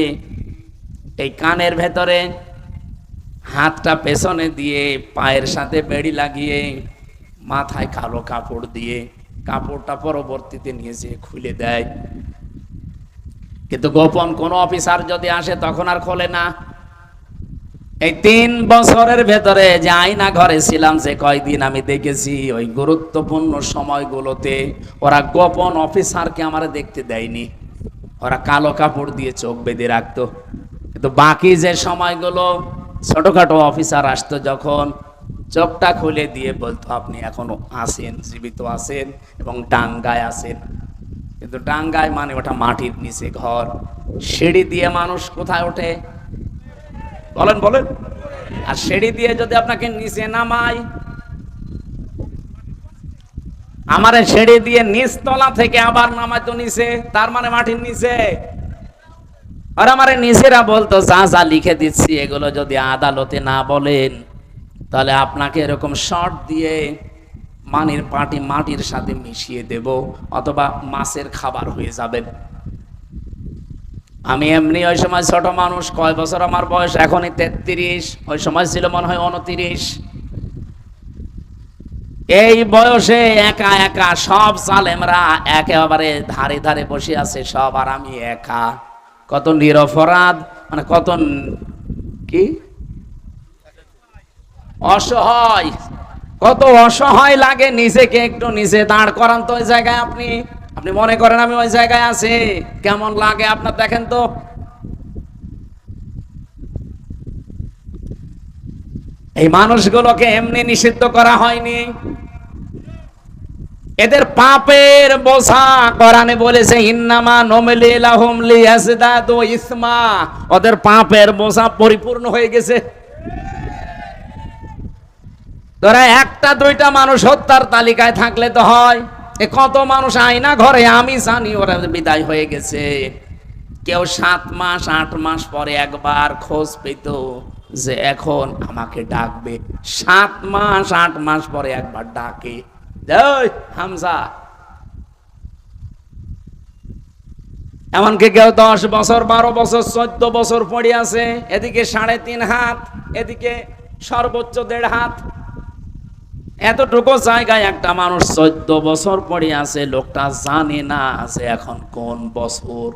এই কানের ভেতরে হাতটা পেছনে দিয়ে, পায়ের সাথে বেড়ি লাগিয়ে, মাথায় কালো কাপড় দিয়ে, কাপড়টা পরবর্তীতে নিয়ে যেয়ে খুলে দেয়। কিন্তু গোপন কোনো অফিসার যদি আসে তখন আর খোলে না। এই 3 বছরের ভেতরে যে আয়না ঘরে ছিলাম, যে কয়দিন আমি দেখেছি, ওই গুরুত্বপূর্ণ সময়গুলোতে ওরা গোপন অফিসারকে আমার দেখতে দেয়নি। ওরা কালো কাপড় দিয়ে চোখ বেঁধে রাখতো। কিন্তু বাকি যে সময়গুলো ছোটখাটো অফিসার আসতো, যখন চোখটা খুলে দিয়ে বলতো, আপনি এখনো আছেন, জীবিত আছেন এবং ডাঙ্গায় আছেন। কিন্তু ডাঙ্গায় মানে ওটা মাটির নিচে ঘর। সিঁড়ি দিয়ে মানুষ কোথায় ওঠে বলেন বলেন? আর সিঁড়ি দিয়ে যদি আপনাকে নিচে নামায়, আমারে ছেড়ে দিয়ে নিচতলা থেকে আবার নামাইতো নিচে, তার মানে মাটির নিচে। আর আমারে নিজেরা বলতো যা যা লিখে দিচ্ছি এগুলো যদি আদালতে না বলেন তাহলে আপনাকে এরকম শর্ট দিয়ে মাটির সাথে মিশিয়ে দেব, অথবা মাছের খাবার হয়ে যাবেন। আমি এমনি ওই সময় ছোট মানুষ, কয় বছর আমার বয়স, এখনই 33, ওই সময় ছিল মনে হয় 29। এই বয়সে একা একা সব জালেমরা একেবারে ধারে ধারে বসে আছে সব, আর আমি একা। কত নিরপরাধ, মানে কত কি অসহায়, কত অসহায় লাগে নিজেকে। একটু নিজে দাঁড় করান তো ওই জায়গায়। আপনি আপনি মনে করেন আমি ওই জায়গায় আছি, কেমন লাগে আপনার দেখেন তো। এই মানুষগুলোকে এমনি নিষিদ্ধ করা হয়নি, এদের পাপের বোঝা কোরআনে বলেছে ইন্নামা নুমলি লাহুম লিয়াজদাদু ইসমা, ওদের পাপের বোঝা পরিপূর্ণ হয়ে গেছে। তোরা একটা দুইটা মানুষ হত্যার তালিকায় থাকলে তো হয়, এ কত মানুষ আয়না ঘরে আমি জানি ওরা বিদায় হয়ে গেছে। কেউ 7 মাস 8 মাস পরে একবার খোঁজ পেত যে এখন আমাকে ডাকবে, 7 মাস 8 মাস পরে একবার ডাকে, হামজা। এমনকি কেউ 10 বছর 12 বছর 14 বছর পড়ে আছে, এদিকে 3.5 হাত, এদিকে সর্বোচ্চ 1.5 হাত, এতটুকু জায়গায় একটা মানুষ 14 বছর পড়ে আছে। লোকটা জানে না যে এখন কোন বছর,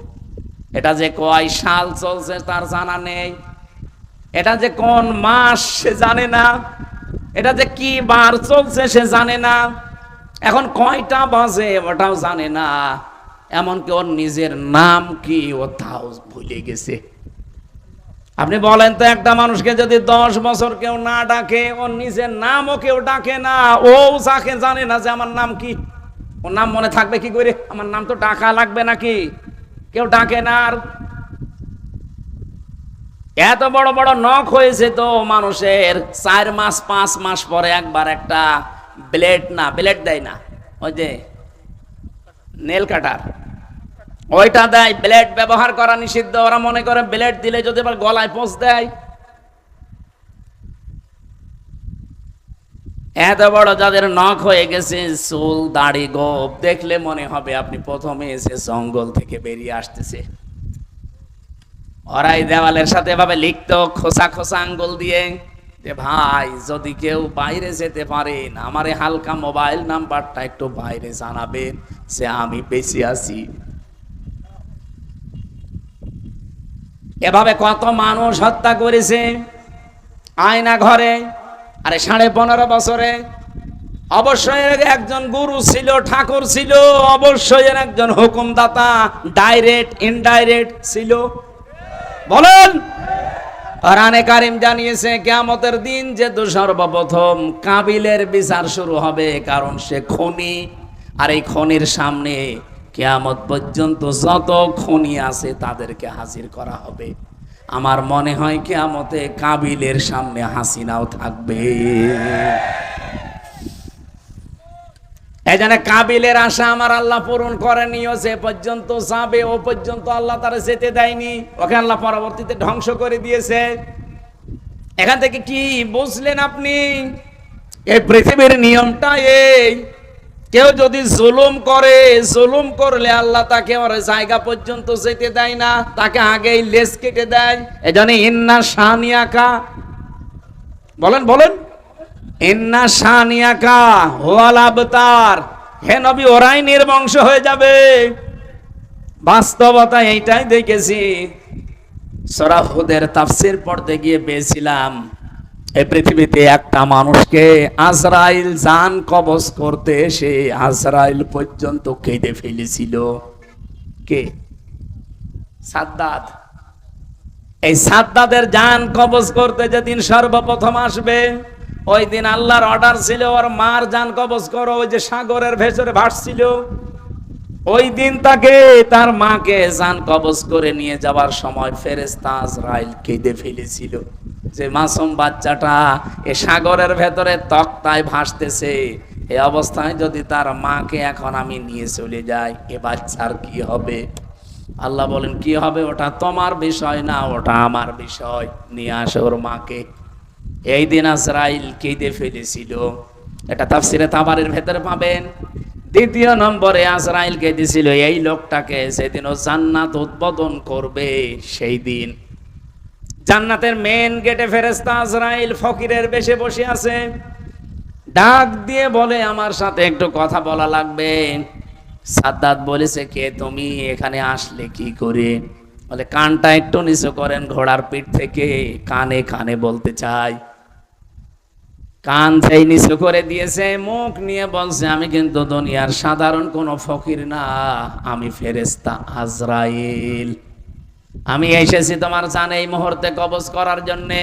এটা যে কয় সাল চলছে তার জানা নেই, এটা যে কোন মাস সে জানে না, এটা যে কি বার চলছে সে জানে না, এখন কয়টা বাজে ওটাও জানে না, এমনকি ওর নিজের নাম কি ও তাও ভুলে গেছে। আপনি বলেন তো, একটা মানুষকে যদি 10 বছর কেউ না ডাকে, ওর নিজের নামও কেউ ডাকে না, ও যাকে জানে না যে আমার নাম কি, ওর নাম মনে থাকবে কি করে? আমার নাম তো ডাকা লাগবে নাকি? কেউ ডাকে না। আর এত বড় বড় নখ হয়েছে তো মানুষের, 4 মাস 5 মাস পরে একবার একটা ব্লেড দেয় না, ওই যে নেল কাটার, ওইটা দেয়। ব্লেড ব্যবহার করা নিষিদ্ধ। ওরা মনে করে ব্লেড দিলে যদি আবার গলায় পোঁছ দেয়। এত বড় যাদের নখ হয়ে গেছে, চুল দাড়ি গোপ, দেখলে মনে হবে আপনি প্রথমে এসে জঙ্গল থেকে বেরিয়ে আসতেছে। ওরাই দেওয়ালের সাথে এভাবে লিখতো খোসা খোসা আঙ্গুল দিয়ে যে ভাই যদি কেউ বাইরে যেতে পারেন আমারে হালকা মোবাইল নাম্বারটা একটু বাইরে জানাবেন যে আমি বেঁচে আছি। এভাবে কত মানুষ হত্যা করেছে আয়না ঘরে। আরে 15.5 বছরে অবশ্যই একজন গুরু ছিল, ঠাকুর ছিল, অবশ্যই একজন হুকুমদাতা, ডাইরেক্ট ইনডাইরেক্ট ছিল। বলেন, কোরআনে কারীম জানিয়েছে কিয়ামতের দিন যে সর্বপ্রথম কাবিলের বিচার শুরু হবে, কারণ সে খনি। আর এই খনির সামনে কিয়ামত পর্যন্ত যত খনি আছে তাদেরকে হাজির করা হবে। আমার মনে হয় কিয়ামতে কাবিলের সামনে হাসিনাও থাকবে। এই জন্য কাবিলের আশা আমার আল্লাহ পূরণ করেনি। ও যে পর্যন্ত যাবে ও পর্যন্ত আল্লাহ তারা যেতে দেয়নি, ওকে আল্লাহ পরবর্তীতে ধ্বংস করে দিয়েছে। এখান থেকে কি বুঝলেন আপনি? এই পৃথিবীর নিয়মটা এই, কেউ যদি জুলুম করে, জুলুম করলে আল্লাহ তাকে ওর জায়গা পর্যন্ত যেতে দেয় না, তাকে আগেই লেজ কেটে দেয়। এই জন্য ইন্না শানিয়াকা, বলেন বলেন, ইন্না শানিয়াকা হুয়াল আবতার, হে নবী ওরাই নির্বংশ হয়ে যাবে। বাস্তবতা এইটাই দেখেছি। সূরা হুদের তাফসীর পড়তে গিয়ে পেয়েছিলাম এই পৃথিবীতে একটা মানুষকে আজরাইল জান কবজ করতে এসে আজরাইল পর্যন্ত কেটে ফেলেছিল। কে? সাদ্দাত। এই সাদ্দাতের জান কবজ করতে যেদিন সর্বপ্রথম আসবে, ওই দিন আল্লাহর অর্ডার ছিল ওর মার জান কবজ করো। ওই যে সাগরের ভেতরে ভাসছিল, ওই দিন তাকে তার মাকে জান কবজ করে নিয়ে যাওয়ার সময় ফেরেশতা আজরাইল কেঁদে ফেলেছিল যে মাসুম বাচ্চাটা এ সাগরের ভেতরে তক্তায় ভাসতেছে, এই অবস্থায় যদি তার মাকে এখন আমি নিয়ে চলে যাই, এ বাচ্চার কি হবে? আল্লাহ বলেন কি হবে ওটা তোমার বিষয় না, ওটা আমার বিষয়। নিয়ে আসো ওর মাকে। এই দিন আজরাইল কেঁদে ফেলেছিল, এটা তাফসিরে তাবারের ভেতরে পাবেন। দ্বিতীয় নম্বরে আজরাইল কেঁদেছিল এই লোকটাকে যেদিন ও জান্নাত উদ্বোধন করবে সেই দিন। জান্নাতের মেন গেটে ফেরেশতা আজরাইল ফকিরের বেশে বসে আছে, ডাক দিয়ে বলে আমার সাথে একটু কথা বলা লাগবে। সাদ্দাত বলেছে কে তুমি, এখানে আসলে কি করে? বলে কানটা একটু নিচু করেন ঘোড়ার পিঠ থেকে, কানে কানে বলতে চাই। কান সেই নিচু করে দিয়েছে, মুখ নিয়ে বলছে আমি কিন্তু দুনিয়ার সাধারণ কোনো ফকির না, আমি ফেরেশতা আজরাইল। আমি এসেছি তোমার জান এই মুহূর্তে কবজ করার জন্যে।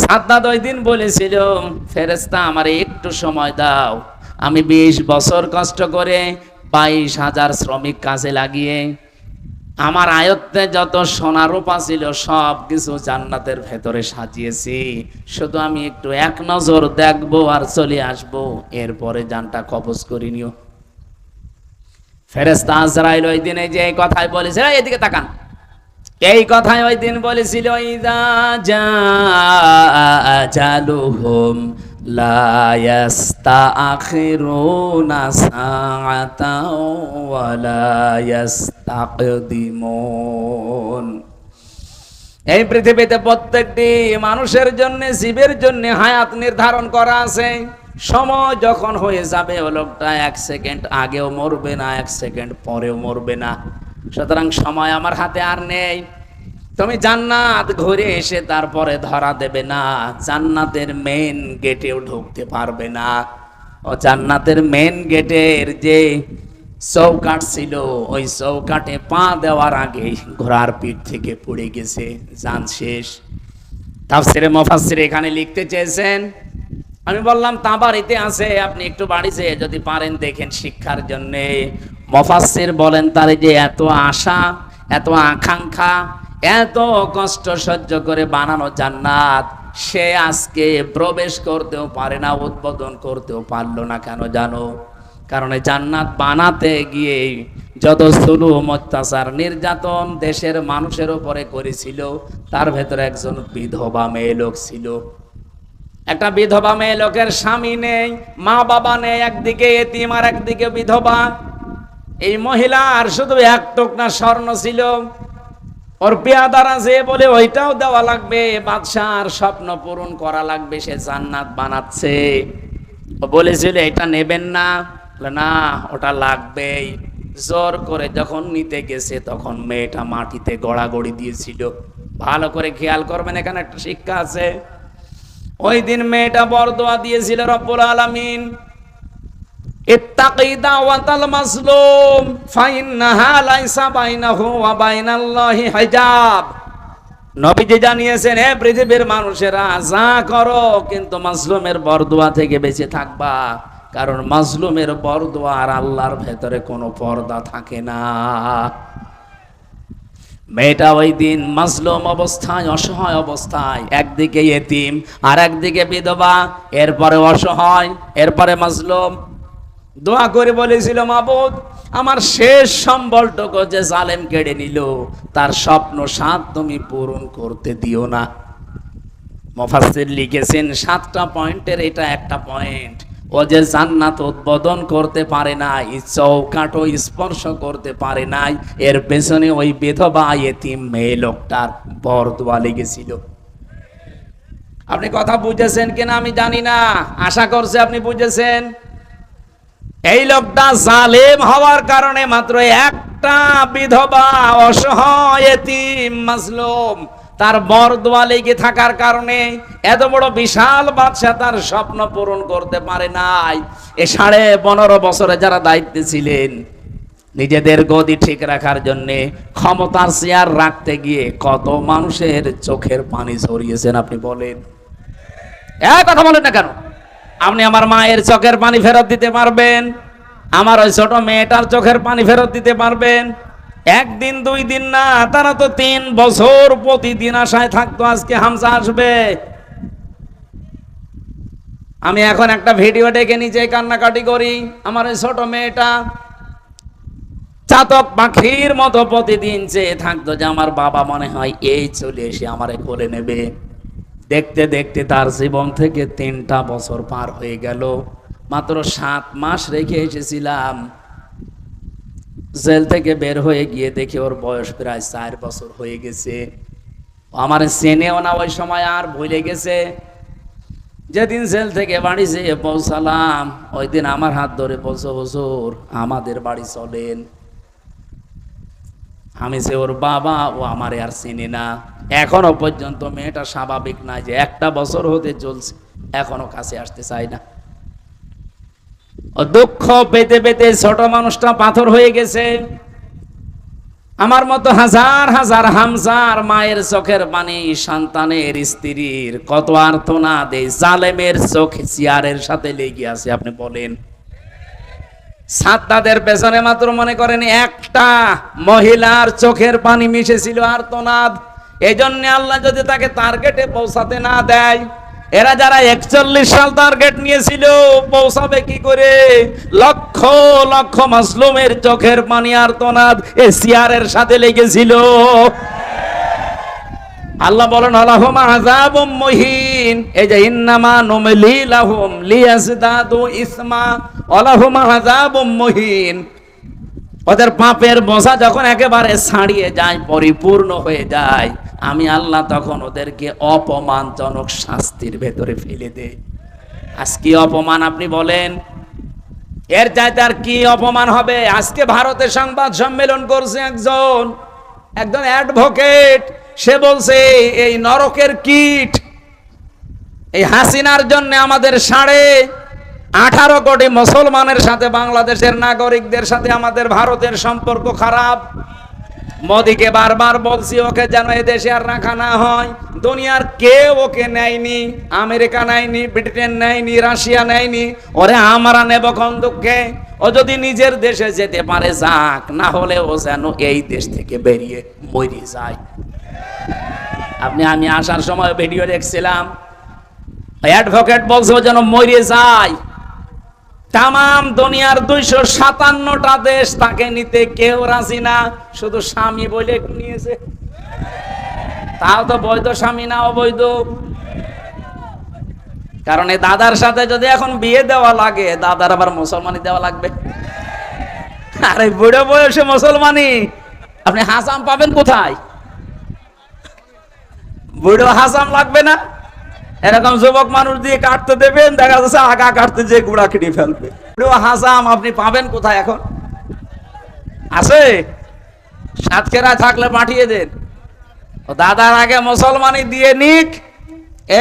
সাদ্দাত ওই দিন বলেছিল ফেরেশতা আমার একটু সময় দাও, আমি 20 বছর কষ্ট করে 22,000 শ্রমিক কাজে লাগিয়ে আমার আয়ত্তে যত সোনা রূপা ছিল সব কিছু জান্নাতের ভেতরে সাজিয়েছি, শুধু আমি একটু এক নজর দেখবো আর চলে আসবো, এরপরে জানটা কবজ করে নিও। ফেরেশতা আজরাইল ওই দিনে যে এই কথাই বলেছে, এদিকে তাকান, এই কথাই ওই দিন বলেছিল ইযা জাআ আজালুহুম লা ইস্তাখিরুনা সাআতাও ওয়া লা ইস্তাকদিমুন। এই পৃথিবীতে প্রত্যেকটি মানুষের জন্য, জীবের জন্য হায়াত নির্ধারণ করা আছে। সময় যখন হয়ে যাবে ও লোকটা 1 সেকেন্ড আগেও মরবে না, 1 সেকেন্ড পরেও মরবে না। সুতরাং সময় আমার হাতে আর নেই। তুমি জান্নাত ঘুরে এসে তারপরে ধরা দেবে না, জান্নাতের মেন গেটেও ঢুকতে পারবে না। ও জান্নাতের মেন গেটের যে চৌকাঠ ছিল, ওই চৌকাঠে পা দেওয়ার আগে ঘোড়ার পিঠ থেকে পড়ে গেছে, জান শেষ। তাফসিরে মুফাসসির এখানে লিখতে চেয়েছেন, আমি বললাম তাবারিতে আছে, আপনি একটু বাড়িতে যদি পারেন দেখেন শিক্ষার জন্য। মুফাসসির বলেন তার যে এত আশা, এত আকাঙ্ক্ষা, এত কষ্ট সহ্য করে বানানো জান্নাত, সে আজকে প্রবেশ করতেও পারে না, উদ্বোধন করতেও পারলো না। কেন জানো? কারণ এই জান্নাত বানাতে গিয়ে যত জুলুম, অত্যাচার, নির্যাতন দেশের মানুষের উপরে করেছিল, তার ভেতরে একজন বিধবা মেয়ে লোক ছিল। একটা বিধবা মেয়ে লোকের স্বামী নেই, মা বাবা নেই, একদিকে এতিম আর একদিকে বিধবা। এই মহিলার শুধু 1 টুকরা স্বর্ণ ছিল, ওর পেয়াদারা যে বলে ওইটাও দেওয়া লাগবে, বাদশার স্বপ্ন পূরণ করা লাগবে, সে জান্নাত বানাচ্ছে। ও বলেছিল এটা নেবেন না, না ওটা লাগবেই। জোর করে যখন নিতে গেছে তখন মেয়েটা মাটিতে গড়াগড়ি দিয়েছিল। ভালো করে খেয়াল করবেন, এখানে একটা শিক্ষা আছে। ওই দিন মেয়েটা বরদোয়া দিয়েছিল রব্বুল আলামিন, ইত্তাকি দাওয়াতাল মাজলুম ফাইন্নাহা লাইসা বাইনাহু ওয়া বাইনাল্লাহি হিজাব। নবীজি জানিয়েছেন, হে পৃথিবীর মানুষেরা যা করো কিন্তু মাজলুমের বরদোয়া থেকে বেঁচে থাকবা, কারণ মাজলুমের বরদোয়া আর আল্লাহর ভেতরে কোনো পর্দা থাকে না। মেয়েটা ওই দিন মাজলুম অবস্থায়, অসহায় অবস্থায়, একদিকে এতিম আর একদিকে বিধবা, এরপরে অসহায়, এরপরে মাজলুম, দোয়া করে বলেছিল মাবুদ আমার শেষ সম্বলটুকু যে জালেম কেড়ে নিল, তার স্বপ্ন সাত তুমি পূরণ করতে দিও না। মুফাসসির লিখেছেন 7টা পয়েন্টের এটা একটা পয়েন্ট। ও যে জান্নাত উদ্বোধন করতে পারে নাই, চৌকাঠও স্পর্শ করতে পারে নাই, এর পেছনে ওই বিধবা এতিম মেয়ে লোকটার বরদোয়া লেগেছিল। আপনি কথা বুঝেছেন কিনা আমি জানি না, আশা করছি আপনি বুঝেছেন। এই লোকটা জালেম হওয়ার কারণে মাত্র একটা বিধবা, অসহায়, এতিম, মাজলুম, তার বরদোয়া লেগে থাকার কারণে এত বড় বিশাল বাদশা তার স্বপ্ন পূরণ করতে পারে নাই। এ 15.5 বছরে যারা দায়িত্বে ছিলেন, নিজেদের গদি ঠিক রাখার জন্য ক্ষমতার চেয়ার রাখতে গিয়ে কত মানুষের চোখের পানি ঝরিয়েছেন আপনি বলেন। এক কথা বলেন না কেন? আপনি আমার মায়ের চোখের পানি ফেরত দিতে পারবেন? আমার ওই ছোট মেয়েটার চোখের পানি ফেরত দিতে পারবেন? 1 দিন 2 দিন না, তারা তো 3 বছর প্রতিদিন আশায় থাকতো আজকে হামজা আসবে। আমি এখন একটা ভিডিও ডেকে নিচে কান্নাকাটি করি। আমার ওই ছোট মেয়েটা চাতক পাখির মতো প্রতিদিন চেয়ে থাকতো যে আমার বাবা মনে হয় এই চলে এসে আমারে কোলে নেবে। দেখতে দেখতে তার জীবন থেকে 3টা বছর পার হয়ে গেল। মাত্র 7 মাস রেখে এসেছিলাম, জেল থেকে বের হয়ে গিয়ে দেখি ওর বয়স প্রায় 4 বছর হয়ে গেছে। আমার চেনেও না ওই সময়, আর ভুলে গেছে। যেদিন জেল থেকে বাড়ি যেয়ে পৌঁছালাম ওই দিন আমার হাত ধরে বলছো, হুজুর আমাদের বাড়ি চলেন। আমি যে ওর বাবা, ও আমারে আর চিনি না। এখনো পর্যন্ত মেয়েটা স্বাভাবিক না, যে 1টা বছর হতে চলছে এখনো কাছে আসতে চাই না। ও দুঃখ পেতে পেতে ছোট মানুষটা পাথর হয়ে গেছে। আমার মতো হাজার হাজার হামজার মায়ের চোখের পানি, সন্তানের স্ত্রীর কত আর্তনাদ এই জালেমের চোখ চেয়ারের সাথে লেগে আছে। আপনি বলেন, সাদ্দাদের পেছনে মাত্র মনে করেন একটা মহিলার চোখের পানি মিশেছিল আর্তনাদ। এই জন্য আল্লাহ যদি তাকে টার্গেটে পৌঁছাতে না দেয়, এরা যারা 41 সাল টার্গেট নিয়েছিল পৌঁছাবে কি করে? লক্ষ লক্ষ মাসলুমের চোখের পানি আর্তনাদ এই চেয়ারের সাথে লেগেছিল। আল্লাহ বলেন আলাহুম আযাবুম মুহিন, এই যে ইন্নামা নুমলি লাহুম লিয়াজদাদু ইসমা আলাহুম আযাবুম মুহিন। ওদের পাপের বোঝা যখন একেবারে ছাড়িয়ে যায়, পরিপূর্ণ হয়ে যায়, আমি আল্লাহ তখন ওদেরকে অপমানজনক শাস্তির ভেতরে ফেলে দেই। আজ কি অপমান আপনি বলেন? এর চাইতে আর কি অপমান হবে? আজকে ভারতে সংবাদ সম্মেলন করছে একজন অ্যাডভোকেট। সে বলছে এই নরকের কীট, এই হাসিনার জন্য আমাদের 18.5 কোটি মুসলমানের সাথে, বাংলাদেশের নাগরিকদের সাথে আমাদের ভারতের সম্পর্ক খারাপ। মোদিকে বারবার বলছি ওকে যেন এই দেশে আর রাখা না হয়। দুনিয়ার কেউ ওকে নেয়নি, আমেরিকা নেয়নি, ব্রিটেন নেয়নি, রাশিয়া নেয়নি, ওরে আমরা নেব কোন দুঃখে? ও যদি নিজের দেশে যেতে পারে যাক, না হলে ও যেন এই দেশ থেকে বেরিয়ে মরে যায়। আমি আসার সময় ভিডিও দেখছিলাম, অ্যাডভোকেট বলছে ও যেন মরে যায়। তামাম দুনিয়ার 257টা দেশ তাকে নিতে কেউ রাজি না, শুধু স্বামী বলে নিয়েছে। তাও তো বৈধ স্বামী না, অবৈধ। কারণ এই দাদার সাথে যদি এখন বিয়ে দেওয়া লাগে, দাদার আবার মুসলমানি দেওয়া লাগবে। আরে বুড়ো বয়সে মুসলমানি আপনি হাসাম পাবেন কোথায়? বুড়ো হাসাম লাগবে না? এরকম যুবক মানুষ দিয়ে কাটতে দেবেন, দেখা যাচ্ছে আগা কাটতে যে গুড়া কেটে ফেলবে। বুড়ো হাসাম আপনি পাবেন কোথায়? এখন আছে? সাতক্ষীরা থাকলে পাঠিয়ে দেন। ও দাদার আগে মুসলমানি দিয়ে নিক,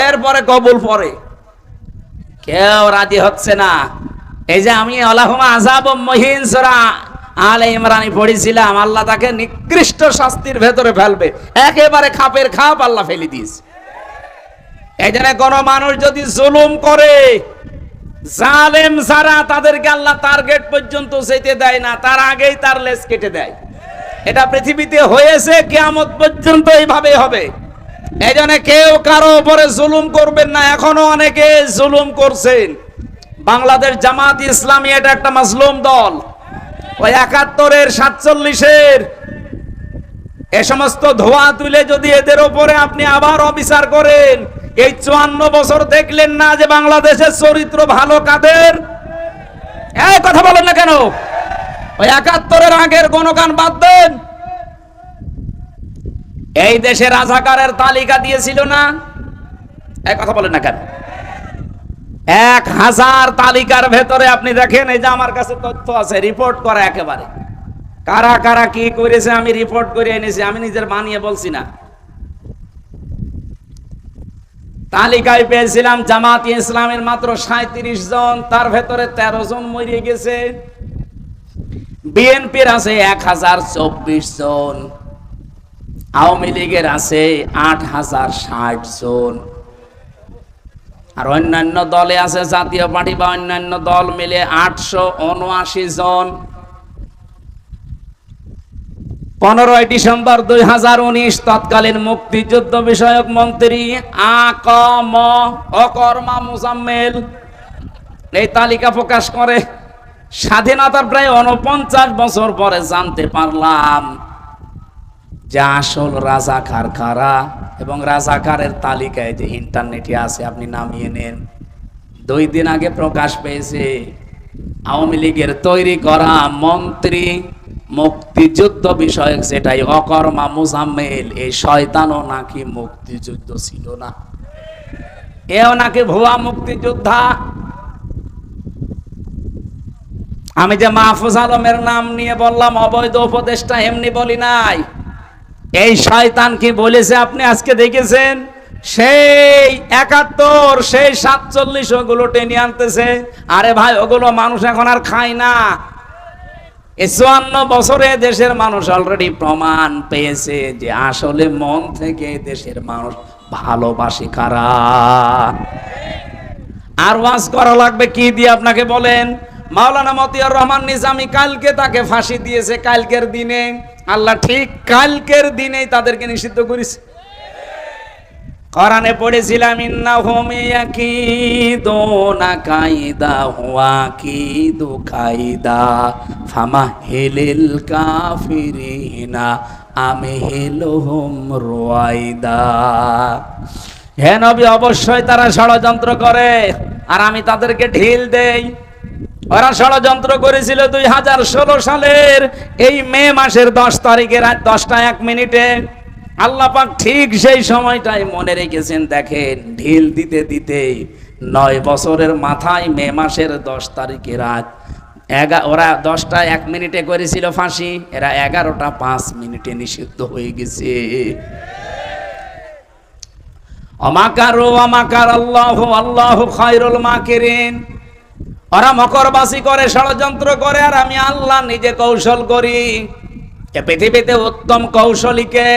এরপরে কবুল পরে। কেউ রাজি হচ্ছে না। এই যে আমি আলাহুম আযাবুম মুহিন সূরা আলে ইমরানি পড়েছিলাম, আল্লাহ তাকে নিকৃষ্ট শাস্তির ভেতরে ফেলবে। একেবারে খাপের খাপ আল্লাহ ফেলে দিয়েছে। এই জন্য কোন মানুষ যদি জুলুম করে, জালেম যারা, তাদেরকে আল্লাহ টার্গেট পর্যন্ত যেতে দেয় না, তার আগেই তার লেজ কেটে দেয়। এটা পৃথিবীতে হয়েছে, কিয়ামত পর্যন্ত এইভাবে হবে। এই জন্য কেউ কারো উপরে জুলুম করবেন না। এখনো অনেকে জুলুম করছেন। বাংলাদেশ জামাত ইসলামী এটা একটা মাজলুম দল। ওই 71-এর 47-এর এ সমস্ত ধোয়া তুলে যদি এদের উপরে আপনি আবার অবিচার করেন, এই 54 বছর দেখলেন না যে বাংলাদেশের চরিত্র ভালো কাদের? এই কথা বলেন না কেন? ওই 71-এর আগের গণগান বাদ দেন। এই দেশে রাজাকারের তালিকা দিয়েছিল না? এই কথা বলেন না কেন? 1000 তালিকার ভেতরে আপনি দেখেন, এই যে আমার কাছে তথ্য আছে, রিপোর্ট করা একেবারে, কারা কারা কি করেছে আমি রিপোর্ট করে এনেছি, আমি নিজের বানিয়ে বলছি না। তালিকায় পেয়েছিলাম জামাত ইসলামের মাত্র 37 জন, তার ভেতরে 13 জন মরে গেছে। বিএনপির আছে 1024 জন, আওয়ামী লীগের আছে 8060 জন, আর অন্যান্য দলে আছে, জাতীয় পার্টি বা অন্যান্য দল মিলে 879 জন। 15 ডিসেম্বর 2019 তৎকালীন মুক্তিযুদ্ধ বিষয়ক মন্ত্রী আকর্মা মোজাম্মেল এই তালিকা প্রকাশ করে। স্বাধীনতার প্রায় 49 বছর পরে জানতে পারলাম যে আসল রাজাকার কারা, এবং রাজাকারের তালিকায় যে ইন্টারনেটে আছে, আপনি নামিয়ে নেন। 2 দিন আগে প্রকাশ পেয়েছে আওয়ামী লীগের তৈরি করা মন্ত্রী মুক্তিযুদ্ধ বিষয়ক, যেটাই অকর্মা মুজাম্মেল, এই শয়তানও নাকি মুক্তিযুদ্ধ ছিল না, এও নাকি ভুয়া মুক্তিযোদ্ধা। আমি যে মাহফুজ আলমের নাম নিয়ে বললাম অবৈধ উপদেষ্টা, এমনি বলি নাই। এই শয়তান কি বলেছে আপনি আজকে দেখেছেন? সেই 71, সেই 47 ওগুলো টেনে আনতেছে। আরে ভাই, ওগুলো মানুষ এখন আর খায় না। এই 54 বছরে দেশের মানুষ অলরেডি প্রমাণ পেয়েছে যে আসলে মন থেকে দেশের মানুষ ভালোবাসে কারা। আর ওয়াজ করা লাগবে কি দিয়ে আপনাকে বলেন? মাওলানা মতিয়ার রহমান নিজামী কালকে তাকে ফাঁসি দিয়েছে, কালকের দিনে। আল্লাহ ঠিক কালকের দিনেই তাদেরকে নিষিদ্ধ করেছে। কোরআনে পড়েছিলাম ইন্নাহুম ইয়াকিদুনা কাইদা ওয়া কিদু কাইদা ফামাহিলিল কাফিরিনা আমহিলহুম রুয়াইদা। হে নবী, অবশ্যই তারা ষড়যন্ত্র করে আর আমি তাদেরকে ঢিল দেই। ওরা ষড়যন্ত্র করেছিল 2016 সালের এই মে মাসের 10 তারিখে রাত 10টা 1 মিনিটে। আল্লাহ পাক ঠিক সেই সময়টাই মনে রেখেছেন। দেখেন, ঢিল দিতে দিতে 9 বছরের মাথায় মে মাসের 10 তারিখে রাত ওরা 10টা 1 মিনিটে করেছিল ফাঁসি, এরা 11টা 5 মিনিটে নিষিদ্ধ হয়ে গেছে। অমাকারু অমাকার আল্লাহু আল্লাহু খায়রুল মাকিরিন। ওরা মকরবাসী করে, ষড়যন্ত্র করে, আর আমি আল্লাহ নিজে কৌশল করি। এ পৃথিবীতে উত্তম কৌশলীকে।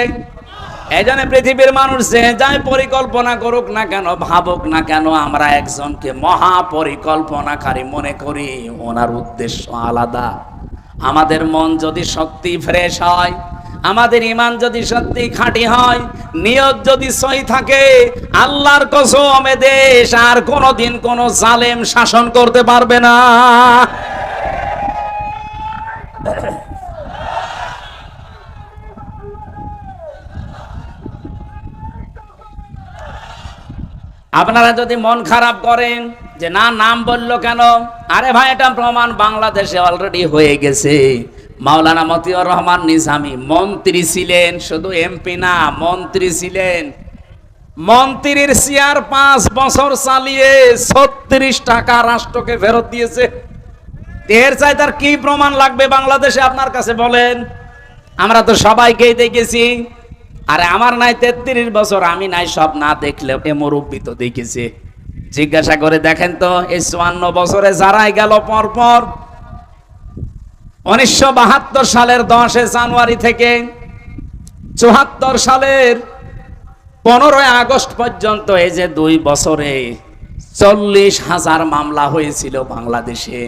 এই জন্য পৃথিবীর মানুষ যে যাই পরিকল্পনা করুক না কেন, ভাবুক না কেন, আমরা একজনকে মহা পরিকল্পনাকারী মনে করি। ওনার উদ্দেশ্য আলাদা। আমাদের মন যদি সত্যি ফ্রেশ হয়, আমাদের ঈমান যদি সত্যি খাঁটি হয়, নিয়ত যদি সহি থাকে, আল্লাহর কসম এ দেশ আর কোনোদিন কোনো জালেম শাসন করতে পারবে না। আপনারা যদি মন খারাপ করেন যে না, নাম বললো কেন, আরে ভাই, এটা প্রমাণ বাংলাদেশে অলরেডি হয়ে গেছে। মাওলানা মতিয়ার রহমান নিজামী মন্ত্রী ছিলেন, শুধু এমপি না, মন্ত্রী ছিলেন। মন্ত্রীর চেয়ার 5 বছর চালিয়ে 36 টাকা রাষ্ট্রকে ফেরত দিয়েছে। এর চাই তার কি প্রমাণ লাগবে বাংলাদেশে আপনার কাছে বলেন? আমরা তো সবাইকেই দেখেছি। আরে আমার নাই 33 বছর, আমি নাই সব না দেখলেও এ মুরব্বী তো দেখেছে। জিজ্ঞাসা করে দেখেন তো, এই 54 বছরে যারাই গেল পরপর 1972 সালের 10 জানুয়ারি থেকে 74 সালের 15 আগস্ট পর্যন্ত, এই যে 2 বছরে 40,000 মামলা হয়েছিল বাংলাদেশে।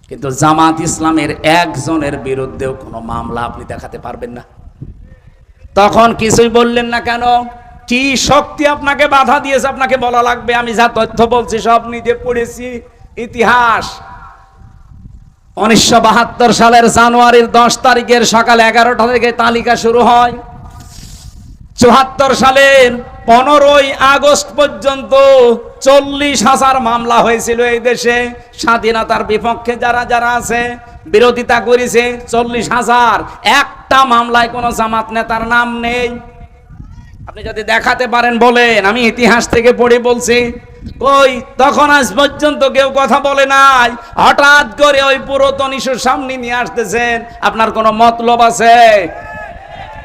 কিন্তু জামাত ইসলামের একজনের বিরুদ্ধেও কোনো মামলা আপনি দেখাতে পারবেন না। তখন কিছুই বললেন না কেন? কি শক্তি আপনাকে বাধা দিয়েছে আপনাকে বলা লাগবে? আমি যা তথ্য বলছি সব নিজে পড়েছি, ইতিহাস। 1972 সালের জানুয়ারির 10 তারিখের সকাল 11টা থেকে তালিকা শুরু হয়। 74 সালের 15 আগস্ট পর্যন্ত 40,000 মামলা হয়েছিল এই দেশে। স্বাধীনতার বিপক্ষে যারা যারা আছে, বিরোধিতা করেছে 40,000। একটা মামলায় কোনো জামাত নেতার নাম নেই। আপনি যদি দেখাতে পারেন বলেন, আমি ইতিহাস থেকে পড়ে বলছি। কই, তখন আজ পর্যন্ত কেউ কথা বলে নাই। হঠাৎ করে ওই পুরাতন ইস্যুর সামনে নিয়ে আসতেছেন। আপনার কোনো মতলব আছে?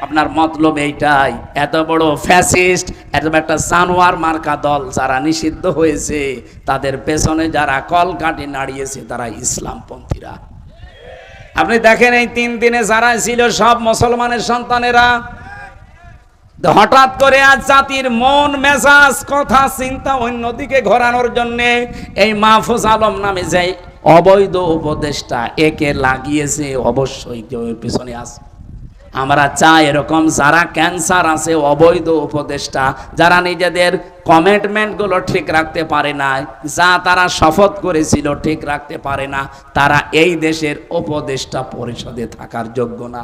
আপনার মতলব এইটাই, এত বড় ফ্যাসিস্ট, এত একটা জানোয়ার মার্কা দল যারা নিষিদ্ধ হয়েছে, তাদের পেছনে যারা কলকাঠি নাড়িয়েছে তারা ইসলামপন্থীরা। আপনি দেখেন, এই 3 দিনে যারা ছিল সব মুসলমানের সন্তানেরা। হঠাৎ করে আজ জাতির মন মেজাজ কথা চিন্তা অন্যদিকে ঘোরানোর জন্য এই মাহফুজ আলম নামে যে অবৈধ উপদেষ্টা, একে লাগিয়েছে। অবশ্যই কেউ এর পিছনে আছে। আমরা চাই এরকম যারা ক্যান্সার আছে, অবৈধ উপদেষ্টা, যারা নিজেদের কমিটমেন্টগুলো ঠিক রাখতে পারে না, যা তারা শপথ করেছিল ঠিক রাখতে পারে না, তারা এই দেশের উপদেষ্টা পরিষদে থাকার যোগ্য না।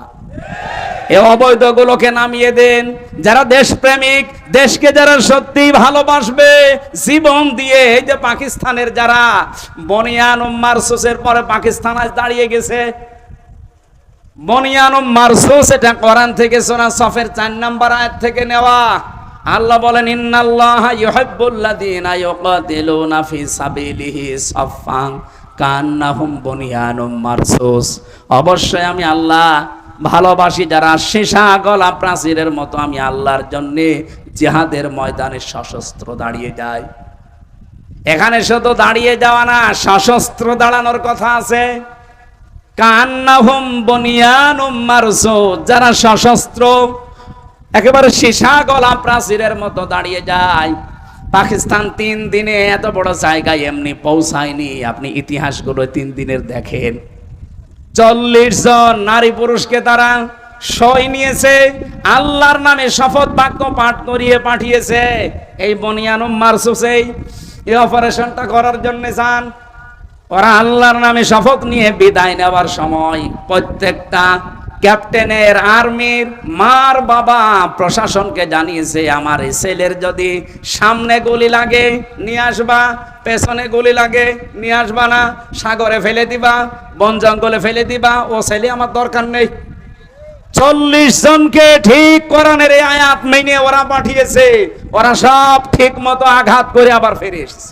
এই অবৈধগুলোকে নামিয়ে দেন। যারা দেশপ্রেমিক, দেশকে যারা সত্যি ভালোবাসবে জীবন দিয়ে, এই যে পাকিস্তানের যারা বনিয়ান মারসুসের পরে পাকিস্তান আজ দাঁড়িয়ে গেছে, বনিয়ান মারসুস, এটা কোরআন থেকে সূরা সফের 4 নম্বর আয়াত থেকে নেওয়া। আল্লাহ বলেন ইন্নাল্লাহা ইউহিব্বুল্লাযীনা ইউকাতিলুনা ফি সাবিলিহি সাফফান কান্নাহুম বুনিয়ানুম মারসুস। অবশ্যই আমি আল্লাহ ভালোবাসি যারা সীসা গলা প্রাচীরের মতো আমি আল্লাহর জন্য জিহাদের ময়দানে সশস্ত্র দাঁড়িয়ে যায়। এখানে শুধু দাঁড়িয়ে যাওয়া না, সশস্ত্র দাঁড়ানোর কথা আছে। কান্নাহুম বুনিয়ানুম মারসুস, যারা সশস্ত্র একেবারে সীসা গলা প্রাচীরের মতো দাঁড়িয়ে যায়। পাকিস্তান 3 দিনে এত বড় জায়গায় এমনি পৌঁছায়নি। আপনি ইতিহাসগুলো 3 দিনের দেখেন। 40 জন নারী পুরুষকে তারা সই নিয়েছে, আল্লাহর নামে শপথ বাক্য পাঠ করিয়ে পাঠিয়েছে। এই বনিয়ানুম মারসুসেই এই অপারেশনটা করার জন্য যান। ওরা আল্লাহর নামে শপথ নিয়ে বিদায় নেওয়ার সময় প্রত্যেকটা ক্যাপ্টেনের, আর্মির মার বাবা প্রশাসনকে জানিয়েছে, আমার এই ছেলের যদি সামনে গুলি লাগে নিয়ে আসবা, পেছনে গুলি লাগে নিয়ে আসবা না, সাগরে ফেলে দিবা, বন জঙ্গলে ফেলে দিবা, ও ছেলে আমার দরকার নেই। 40 জনকে ঠিক কোরআনের এই আয়াত মেনে ওরা পাঠিয়েছে। ওরা সব ঠিক মতো আঘাত করে আবার ফিরে এসেছে।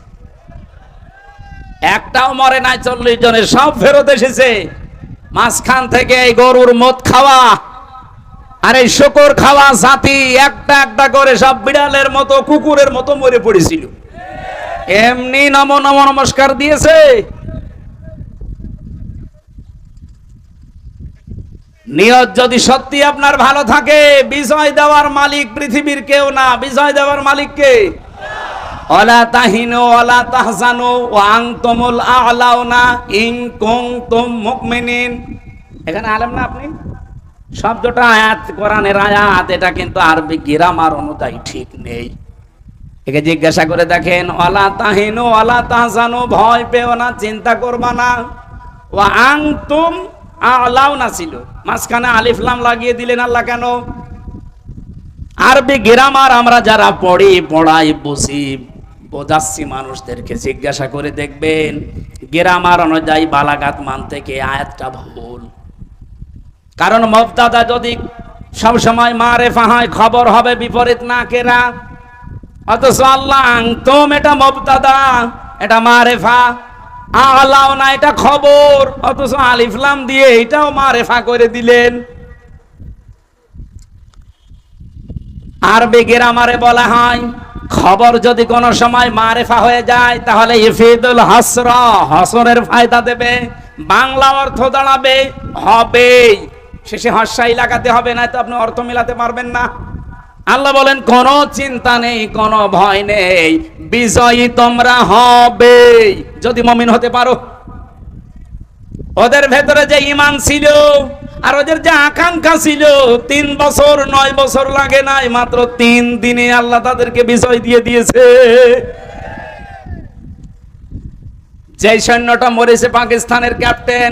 একটাও মরে নাই, 40 জনের সব ফেরত এসেছে। মাঝখান থেকে এই গরুর মদ খাওয়া আর এই শূকর খাওয়া জাতি একটা একটা করে সব বিড়ালের মতো, কুকুরের মতো মরে পড়েছিল। এমনি নমো নমো নমস্কার দিয়েছে। নিয়ত যদি সত্যি আপনার ভালো থাকে, বিজয় দেওয়ার মালিক পৃথিবীর কেউ না, বিজয় দেওয়ার মালিক কে? ওয়ালা তাহিনু ওয়ালা তাহজানু ওয়া আনতুমুল আ'লাউনা ইন কুনতুম মুমিনিন। এখানে আলেম না আপনি? শব্দটা আয়াত, কোরআনের আয়াত, এটা কিন্তু আরবি গ্রামার অনুযায়ী ঠিক নেই। একে জিজ্ঞাসা করে দেখেন, ওয়ালা তাহিনু ওয়ালা তাহজানু, ভয় পেও না, চিন্তা করবা না। ওয়া আনতুম আ'লাউনা ছিল, মাঝখানে আলিফ লাম লাগিয়ে দিলেন আল্লাহ কেন? আরবি গ্রামার আমরা যারা পড়ি, পড়াই, বুঝি, বোঝাচ্ছি মানুষদেরকে, জিজ্ঞাসা করে দেখবেন গ্রামার অনুযায়ী বালাগাত মান থেকে আয়াতটা ভুল। কারণ মুবতাদা যদি সবসময় মারেফা হয়, খবর হবে বিপরীত না কেরা। অথচ আল্লাহ আনতুম এটা মুবতাদা, এটা মারেফা, আ'লাউনা এটা খবর, অথচ আলিফ লাম দিয়ে এটাও মারেফা করে দিলেন। আরবি গ্রামারে বলা হয় খবর যদি কোনো সময় মারেফা হয়ে যায় তাহলে ইফিদুল হাসরা, হাসরের ফায়দা দেবে, বাংলা অর্থ দাঁড়াবে হবে, শেষে হস্যাই লাগাতে হবে, না তো আপনি অর্থ মিলাতে পারবেন না। আল্লাহ বলেন কোনো চিন্তা নেই, কোনো ভয় নেই, বিজয়ী তোমরা হবে যদি মুমিন হতে পারো। ওদের ভেতরে যে ঈমান ছিল আর ওদের যে আকাঙ্ক্ষা ছিল, 3 বছর 9 বছর লাগে নাই, মাত্র 3 দিনে আল্লাহ তাদেরকে বিজয় দিয়ে দিয়েছে। যে সৈন্যটা মরেছে পাকিস্তানের ক্যাপ্টেন,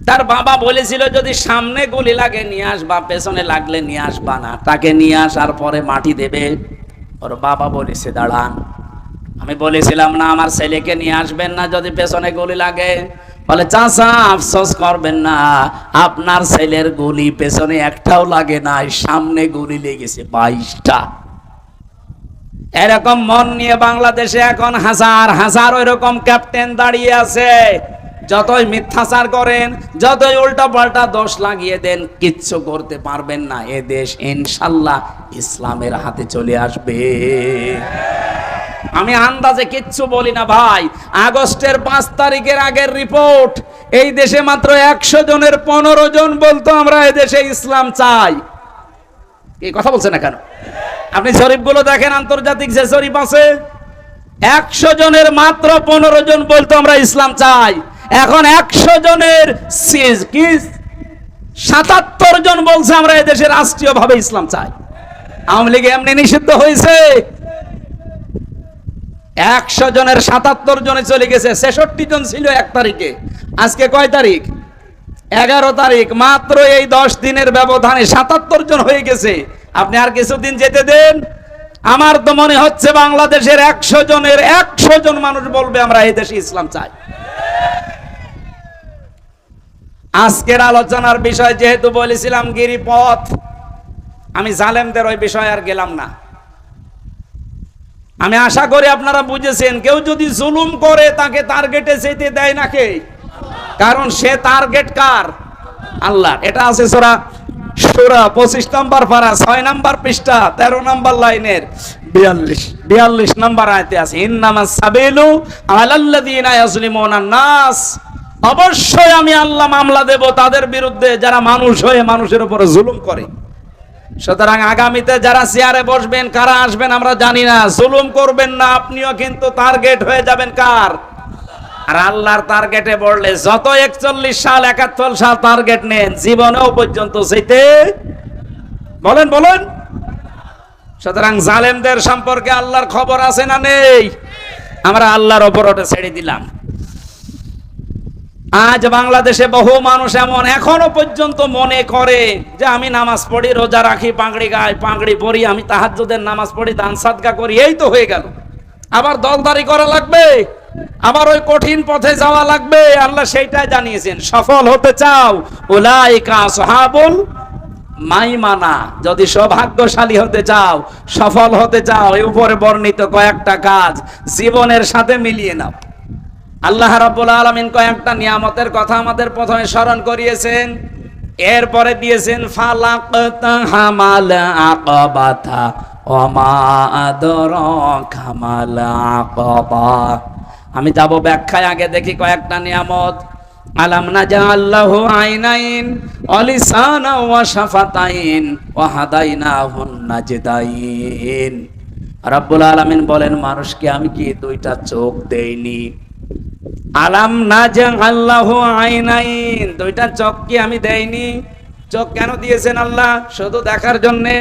তার বাবা বলেছিল যদি সামনে গুলি লাগে নিয়ে আসবা, পেছনে লাগলে নিয়ে আসবা না, তাকে নিয়ে আসার পরে মাটি দেবে। ওর বাবা বলেছে দাঁড়ান, আমি বলেছিলাম না আমার ছেলেকে নিয়ে আসবেন না যদি পেছনে গুলি লাগে? বলে চাচা আফসোস করবেন না, আপনার ছেলের গুলি পেছনে একটাও লাগে নাই, সামনে গুলি লেগেছে 22টা। এরকম মন নিয়ে বাংলাদেশে এখন হাজার হাজার ওইরকম ক্যাপ্টেন দাঁড়িয়ে আছে। যতই মিথ্যাচার করেন, যতই উল্টা পাল্টা দোষ লাগিয়ে দেন, কিচ্ছু করতে পারবেন না। এ দেশ ইনশাল্লাহ ইসলামের হাতে চলে আসবে। আমি আন্দাজে কিচ্ছু বলি না ভাই। আগস্টের 5 তারিখের আগের রিপোর্ট, এই দেশে মাত্র 100 জনের 15 জন বলতো আমরা এই দেশে ইসলাম চাই। এই কথা বলছে না কেন? আপনি জরিপগুলো দেখেন, আন্তর্জাতিক যে জরিপ আছে, 100 জনের মাত্র 15 জন বলতো আমরা ইসলাম চাই। এখন 100 জনের ৭৭ জন বলছে আমরা এদেশে রাষ্ট্রীয় ভাবে ইসলাম চাই। আওয়ামী লীগ এমনি নিষিদ্ধ হয়েছে? 100 জনের 77 জনে চলে গেছে, 66 জন ছিল 1 তারিখে। আজকে কয় তারিখ? 11 তারিখ। মাত্র এই 10 দিনের ব্যবধানে 77 জন হয়ে গেছে। আপনি আর কিছুদিন যেতে দেন, আমার তো মনে হচ্ছে বাংলাদেশের 100 জনের 100 জন মানুষ বলবে আমরা এই দেশে ইসলাম চাই। আজকের আলোচনার বিষয় যেহেতু বলেছিলাম গিরিপথ, আমি জালেমদের ওই বিষয়ে আর গেলাম না। আমি আশা করি আপনারা বুঝেছেন, কেউ যদি জুলুম করে তাকে টার্গেটে যেতে দেয় না কে? কারণ সে টার্গেট কার? আল্লাহ। এটা আছে সূরা সূরা 25 নম্বর পারা 6 নম্বর পৃষ্ঠা 13 নম্বর লাইনের 42 নম্বর আয়াতে আছে, ইন্নামাস সাবিলু আলাল্লাযিনা ইয়াজলিমুনান নাস। অবশ্যই আমি আল্লাহ মামলা দেব তাদের বিরুদ্ধে যারা মানুষ হয়ে মানুষের উপর জুলুম করে। সুতরাং আগামীতে যারা চেয়ারে বসবেন, কারা আসবেন আমরা জানি না, জুলুম করবেন না, আপনিও কিন্তু টার্গেট হয়ে যাবেন কার? আর আল্লাহর টার্গেটে পড়লে যত 41 সাল 71 সাল টার্গেট নেন, জীবনেও পর্যন্ত যেতে বলেন বলেন। সুতরাং জালেমদের সম্পর্কে আল্লাহর খবর আছে না নেই? আমরা আল্লাহর ওপর ওটা ছেড়ে দিলাম। আজ বাংলাদেশে বহু মানুষ এমন এখনো পর্যন্ত মনে করে যে আমি নামাজ পড়ি, রোজা রাখি, পাগড়ি গাই, পাগড়ি পরি, আমি তাহাজ্জুদের নামাজ পড়ি, দান সাদকা করি, এই তো হয়ে গেল। আবার দলদারি করা লাগবে, আবার ওই কঠিন পথে যাওয়া লাগবে। আল্লাহ সেইটাই জানিয়েছেন, সফল হতে চাও উলাইকা আসহাবুল মাইমানা। যদি সৌভাগ্যশালী হতে চাও, সফল হতে চাও, এই উপরে বর্ণিত কয়েকটা কাজ জীবনের সাথে মিলিয়ে নাও। আল্লাহ রাব্বুল আলামিন কয়েকটা নিয়ামতের কথা আমাদের প্রথমে স্মরণ করিয়েছেন, এরপরে দিয়েছেন ফালাকতাহামাল আকাবাতা ওমা আদরাকা মাল আকাবা। আমি যাব ব্যাখ্যায়, আগে দেখি কয়েকটা নিয়ামত। আলাম নাজআল্লাহু আইনাইন ওয়া লিসানা ওয়া শাফাতাইন ওয়া হাদাইনাহুন নাজদাইন। রাব্বুল আলামিন বলেন, মানুষকে আমি কি দুইটা চোখ দেইনি? আলাম নাজআল্লাহু আইনাইন, দুইটা চোখ কি আমি দেইনি? চোখ কেন দিয়েছেন আল্লাহ? শুধু দেখার জন্যে?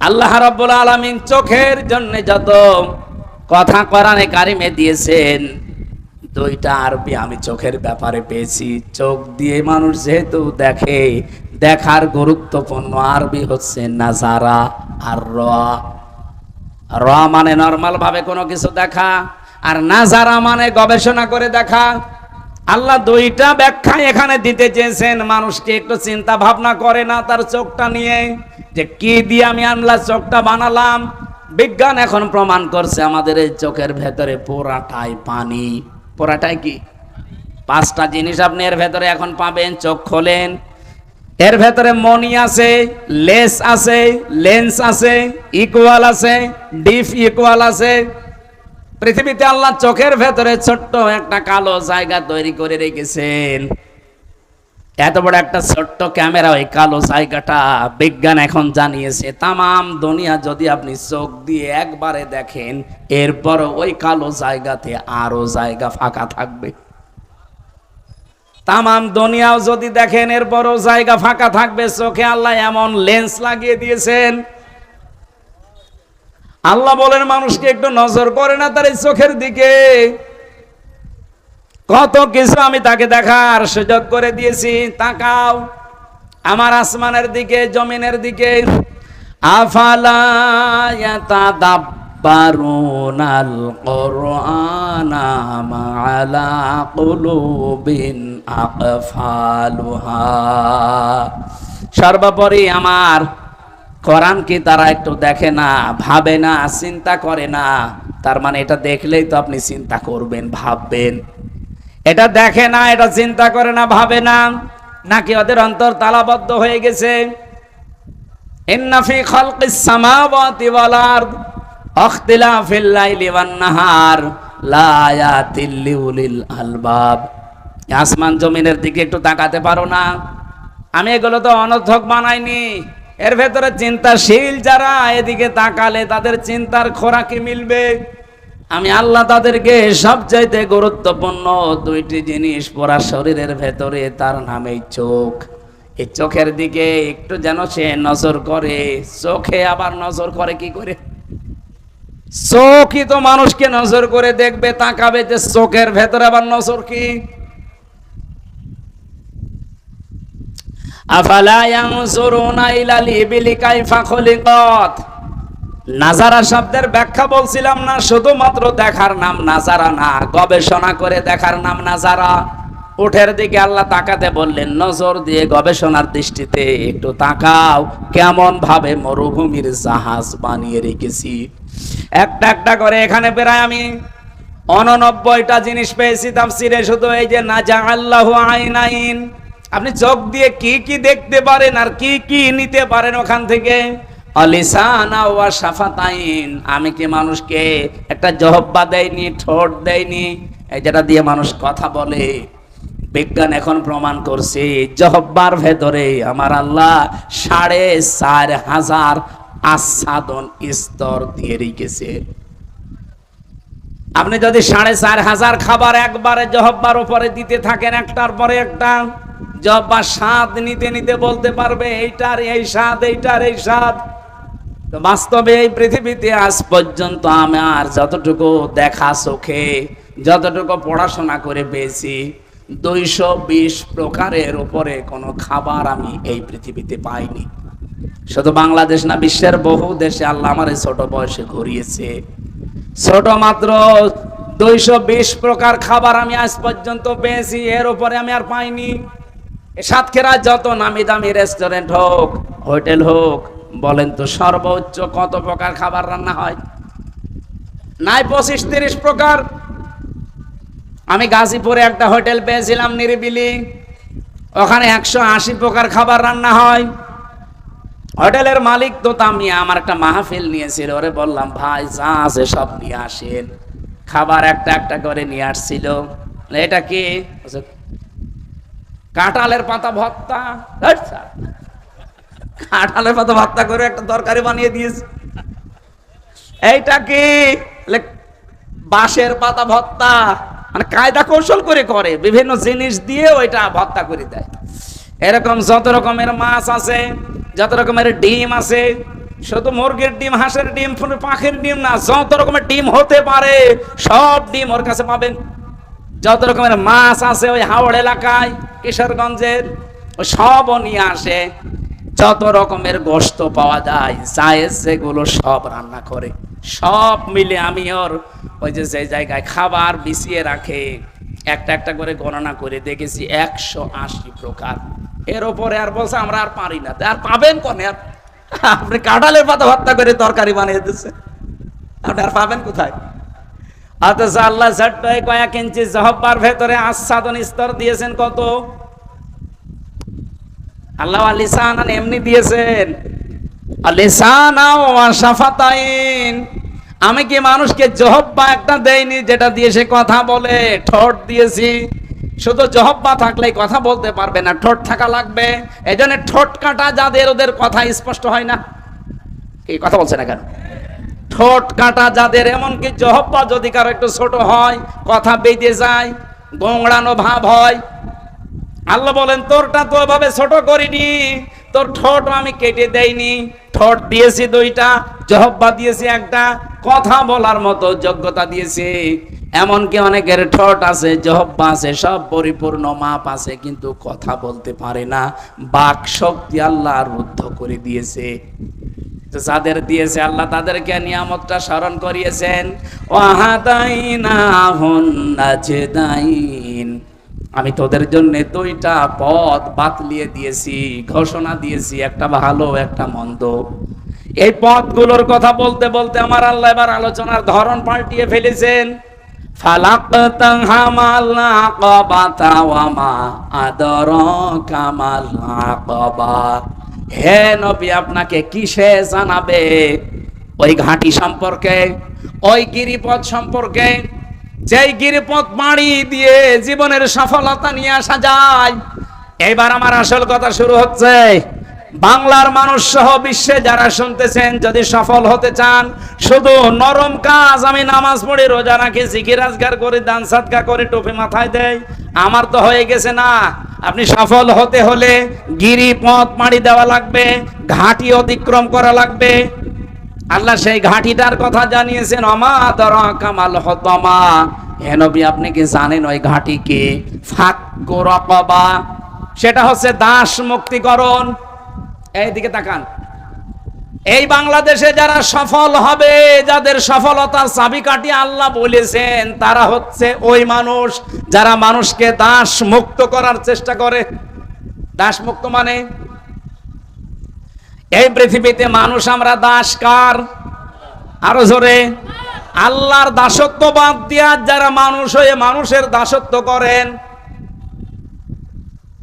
আল্লাহ রাব্বুল আলামিন চোখের জন্য যত কথা কোরআনে কারিমে দিয়েছেন, দুইটা আরবি আমি চোখের ব্যাপারে পেয়েছি। চোখ দিয়ে মানুষ যেহেতু দেখে, দেখার গুরুত্বপূর্ণ আরবি হচ্ছে নাজারা আর র মানে নরমাল ভাবে কোনো কিছু দেখা, আর নাজারা মানে গবেষণা করে দেখা। আল্লাহ দুইটা ব্যাখ্যা এখানে দিতে চেয়েছেন। মানুষকে একটু চিন্তা ভাবনা করে না তার চোখটা নিয়ে, যে কি দিয়ে আমি আল্লাহ চোখটা বানালাম? বিজ্ঞান এখন প্রমাণ করছে আমাদের এই চোখের ভেতরে পুরাটাই পানি। পুরাটাই কি? 5টা জিনিস আপনি এর ভেতরে এখন পাবেন। চোখ খোলেন, এর ভেতরে মনি আছে, লেস আছে, লেন্স আছে, ইকুয়াল আছে, ডিফ ইকুয়াল আছে। পৃথিবীতে আল্লাহ চোখের ভেতরে ছোট্ট একটা কালো জায়গা তৈরি করে রেখেছেন। এত বড় একটা ছোট্ট ক্যামেরা, ওই কালো জায়গাটা বিজ্ঞান এখন জানিয়েছে তামাম দুনিয়া যদি আপনি চোখ দিয়ে একবারে দেখেন, এরপর ওই কালো জায়গাতে আরো জায়গা ফাঁকা থাকবে। তামাম দুনিয়াও যদি দেখেন, এরপরও জায়গা ফাঁকা থাকবে। চোখে আল্লাহ এমন লেন্স লাগিয়ে দিয়েছেন। আল্লাহ বলেন, মানুষকে একটু নজর করে না তার এই চোখের দিকে? কত কিছু আমি তাকে দেখার সুযোগ করে দিয়েছি। তাকাও আমার আসমানের দিকে, জমিনের দিকে। আফালা ইয়াতাদাব্বারুনাল কুরআনা মা আলা কুলুবিন আকফালুহা। সর্বোপরি আমার কোরআন কি তারা একটু দেখে না, ভাবে না, চিন্তা করে না? তার মানে এটা দেখলেই তো আপনি চিন্তা করবেন, ভাববেন। এটা দেখে না, এটা চিন্তা করে না, ভাবে না, নাকি ওদের অন্তর তালাবদ্ধ হয়ে গেছে? ইন্না ফি খালকিস সামাওয়াতি ওয়াল আরদ ইখতিলাফিল লাইলি ওয়ান নাহার লা আয়াতিল লিউলিল আলবাব। আসমান জমিনের দিকে একটু তাকাতে পারো না? আমি এগুলো তো অনর্থক বানাইনি। এর ভেতরে চিন্তাশীল যারা, এদিকে তাকালে তাদের চিন্তার খোরাকি মিলবে। আমি আল্লাহ তাদেরকে সবচাইতে গুরুত্বপূর্ণ দুইটি জিনিস পুরা শরীরের ভেতরে, তার নামেই চোখ। এই চোখের দিকে একটু যেন সে নজর করে। চোখে আবার নজর করে কি করে? চোখই তো মানুষকে নজর করে দেখবে, তাকাবে, যে চোখের ভেতরে আবার নজর কি? আফালা ইয়ানজুরুনা ইলাল ইবিলি কাইফা খুলিকাত। নাজারা শব্দের ব্যাখ্যা বলছিলাম না, শুধুমাত্র দেখার নাম নাজারা না, গবেষণা করে দেখার নাম নাজারা। উঠের দিকে আল্লাহ তাকাতে বললেন, নজর দিয়ে গবেষণার দৃষ্টিতে একটু তাকাও, কেমন ভাবে মরুভূমির জাহাজ বানিয়ে রেখেছি। একটা একটা করে এখানে প্রায় আমি 89টা জিনিস পেয়েছি তাফসিরে, শুধু এই যে নাজা আল্লাহু আইনাইন। আপনি চোখ দিয়ে কি কি দেখতে পারেন আর কি কি নিতে পারেন ওখান থেকে। অলিসানা ওয়া শাফাতাইন, আমি কি মানুষকে একটা জহব্বা দেয়নি, ঠোঁট দেয়নি, এই যেটা দিয়ে মানুষ কথা বলে। বিজ্ঞান এখন প্রমাণ করছে জহব্বার ভেতরে আমার আল্লাহ 4500 আচ্ছাদন স্তর দিয়ে রেখেছে। আপনি যদি 4500 খাবার একবারে জহব্বার উপরে দিতে থাকেন, একটার পরে একটা, জহব্বা স্বাদ নিতে নিতে বলতে পারবে এইটার এই স্বাদ, এইটার এই স্বাদ। তো বাস্তবে এই পৃথিবীতে আজ পর্যন্ত আমার যতটুকু দেখা চোখে, যতটুকু পড়াশোনা করে পেয়েছি, 220 প্রকারের উপরে কোনো খাবার আমি এই পৃথিবীতে পাইনি। শুধু বাংলাদেশ না, বিশ্বের বহু দেশে আল্লাহ আমার এই ছোট বয়সে ঘুরিয়েছে। ছোট মাত্র 220 প্রকার খাবার আমি আজ পর্যন্ত পেয়েছি, এর উপরে আমি আর পাইনি। সাতক্ষীরা যত নামি দামি রেস্টুরেন্ট হোক, হোটেল হোক, বলেন তো সর্বোচ্চ কত প্রকার খাবার রান্না হয়? নাই 25-30 প্রকার। আমি গাজীপুরে একটা হোটেল পেয়েছিলাম নিরিবিলি, ওখানে 180 প্রকার খাবার রান্না হয়। হোটেলের মালিক তো তামিয়া আমার একটা মাহফিল নিয়েছিল, ওরে বললাম ভাই যা আছে সব নিয়ে আসেন। খাবার একটা একটা করে নিয়ে আসছিল। এটা কি? কাঁঠালের পাতা ভর্তা। কাঁঠালের পাতা ভর্তা করে একটা তরকারি বানিয়ে দিয়েছে। এইটা কি? বাঁশের পাতা ভর্তা। মানে কায়দা কৌশল করে করে, বিভিন্ন জিনিস দিয়ে ওইটা ভর্তা করে দেয়। এরকম যত রকমের মাছ আছে, যত রকমের ডিম আছে, শুধু মুরগির ডিম, হাঁসের ডিম, পাখির ডিম না, যত রকমের ডিম হতে পারে সব ডিম ওর কাছে পাবেন। যত রকমের মাছ আছে ওই হাওড় এলাকায়, কিশোরগঞ্জের, ওই সবও নিয়ে আসে। যত রকমের গোশত পাওয়া যায়, জায়েজ যেগুলো সব রান্না করে। সব মিলে আমি ওর ওই যে জায়গায় খাবার বিছিয়ে রাখে, একটা একটা করে গণনা করে দেখেছি 180 প্রকার। এর উপরে আর বলছে আমরা আর পারি না। আর পাবেন কোনে? আপনি কাঁঠালের পাতা ভর্তা করে তরকারি বানিয়ে দিচ্ছে, আপনি আর পাবেন কোথায়? অথচ আল্লাহ ঝট্টায় কয়েক ইঞ্চি জহব্বার ভেতরে আচ্ছাদন স্তর দিয়েছেন কত? আল্লাহ লিসান এমনি দিয়েছেন, লিসানা ওয়া শাফাতাইন। আমি কি মানুষকে জহব্বা একটা দেইনি যেটা দিয়ে সে কথা বলে? ঠোঁট দিয়েছি। শুধু জহব্বা থাকলেই কথা বলতে পারবে না, ঠোঁট থাকা লাগবে। এই জন্য ঠোঁট কাটা যাদের, ওদের কথা স্পষ্ট হয় না। কি কথা বলছে না কেন? ঠোঁট কাটা যাদের, এমনকি জহব্বা যদি কারো একটু ছোট হয়, কথা বেঁধে যায়, গোংড়ানো ভাব হয়। আল্লাহ বলেন তোরটা তো ওইভাবে ছোট করিনি, তোর ঠোঁট আমি কেটে দেইনি। ঠোঁট দিয়েছি 2টা, জহব্বা দিয়েছি একটা, কথা বলার মতো যোগ্যতা দিয়েছি। এমনকি অনেকের ঠোঁট আছে, জহব্বা আছে, সব পরিপূর্ণ মাপ আছে, কিন্তু কথা বলতে পারে না। বাক শক্তি আল্লাহ রুদ্ধ করে দিয়েছে। তো যাদের দিয়েছে আল্লাহ তাদেরকে নিয়ামতটা স্মরণ করিয়েছেন। ওয়াহাদাইনাহুন নাজদাইন, আমি তোদের জন্য 2টা পথ বাতলিয়ে দিয়েছি, ঘোষণা দিয়েছি, একটা ভালো একটা মন্দ। এই পথগুলোর কথা বলতে বলতে আমার আল্লাহ এবার আলোচনার ধরন পাল্টিয়ে ফেলেছেন। ফালাকতাহামাল আকাবাতা ওয়া মা আদরাকা মাল আকাবা। হে নবী, আপনাকে কিসে জানাবে? ওই ঘাঁটি সম্পর্কে, ওই গিরিপথ সম্পর্কে, যেই গিরিপথ বাড়ি দিয়ে জীবনের সফলতা নিয়ে আসা যায়। এবার আমার আসল কথা শুরু হচ্ছে। বাংলার মানুষ সহ বিশ্বে যারা শুনতেছেন, যদি সফল হতে চান, শুধু নরম কাজ, আমি নামাজ পড়ি, রোজা রাখি, জিকির আজকার করি, দান সাদকা করি, টুপি মাথায় দেই, আমার তো হয়ে গেছে না। আপনি সফল হতে হলে গিরিপথ পাড়ি দেওয়া লাগবে, ঘাটি অতিক্রম করা লাগবে। আল্লাহ সেই ঘাটিটার কথা জানিয়েছেন, অমা আদরাকা মাল হুতামা। হে নবী, আপনি কি জানেন ওই ঘাটি কি? ফাক্কু রাকাবা, সেটা হচ্ছে দাস মুক্তিকরণ। এইদিকে তাকান। এই বাংলাদেশে যারা সফল হবে, যাদের সফলতার চাবিকাঠি আল্লাহ বলেছেন, তারা হচ্ছে ওই মানুষ যারা মানুষকে দাস মুক্ত করার চেষ্টা করে। দাস মুক্ত মানে এই পৃথিবীতে মানুষ আমরা দাস কার? আরো জোরে। আল্লাহর দাসত্ব বাদ দিয়া যারা মানুষ হয়ে মানুষের দাসত্ব করেন,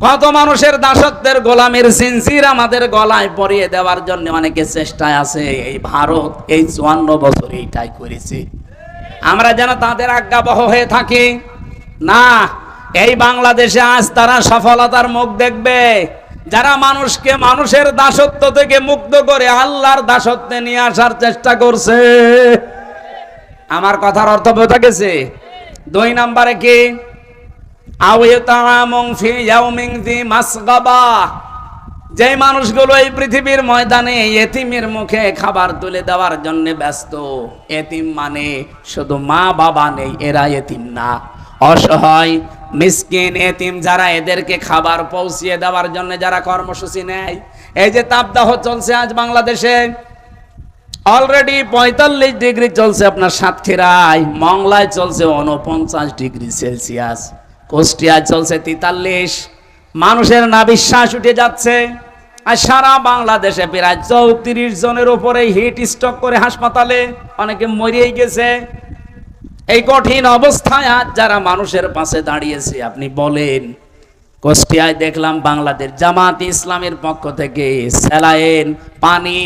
কত মানুষের দাসত্বের গোলামের জিনজির আমাদের গলায় পরিয়ে দেওয়ার জন্য অনেকে চেষ্টায় আছে। এই ভারত এই 54 বছর এইটাই করেছে। আমরা যেন তাদের আজ্ঞাবহ হয়ে থাকি না। এই বাংলাদেশে আজ তারা সফলতার মুখ দেখবে, যারা মানুষকে মানুষের দাসত্ব থেকে মুক্ত করে আল্লাহর দাসত্বে নিয়ে আসার চেষ্টা করছে। আমার কথার অর্থ বোঝা গেছে? 2 নম্বরে কি? যে মানুষগুলো এই পৃথিবীর ময়দানে এতিমের মুখে খাবার তুলে দেওয়ার জন্য ব্যস্ত। এতিম মানে শুধু মা বাবা নেই, এরা এতিম না, অসহায় মিসকিন এতিম যারা, এদেরকে খাবার পৌঁছিয়ে দেওয়ার জন্য যারা কর্মসূচি নেয়। এই যে তাপদাহ চলছে আজ বাংলাদেশে, অলরেডি 45 ডিগ্রি চলছে আপনার সাতক্ষীরায়, মংলায় চলছে 49 ডিগ্রি সেলসিয়াস, কুষ্টিয়ায় চলছে 43। মানুষের না বিশ্বাস উঠে যাচ্ছে। আর সারা বাংলাদেশে প্রায় 34 জনের উপরে হিট স্ট্রোক করে হাসপাতালে, অনেকে মরেই গেছে। এই কঠিন অবস্থায় আজ যারা মানুষের পাশে দাঁড়িয়েছে, আপনি বলেন। কুষ্টিয়ায় দেখলাম বাংলাদেশ জামাত ইসলামের পক্ষ থেকে স্যালাইন, পানি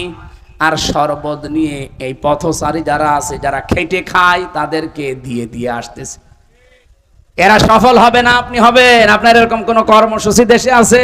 আর শরবত নিয়ে এই পথচারী যারা আছে, যারা খেটে খায়, তাদেরকে দিয়ে আসতেছে। এরা সফল হবে না, আপনি হবেন? আপনার এরকম কোন কর্মসূচি দেশে আছে?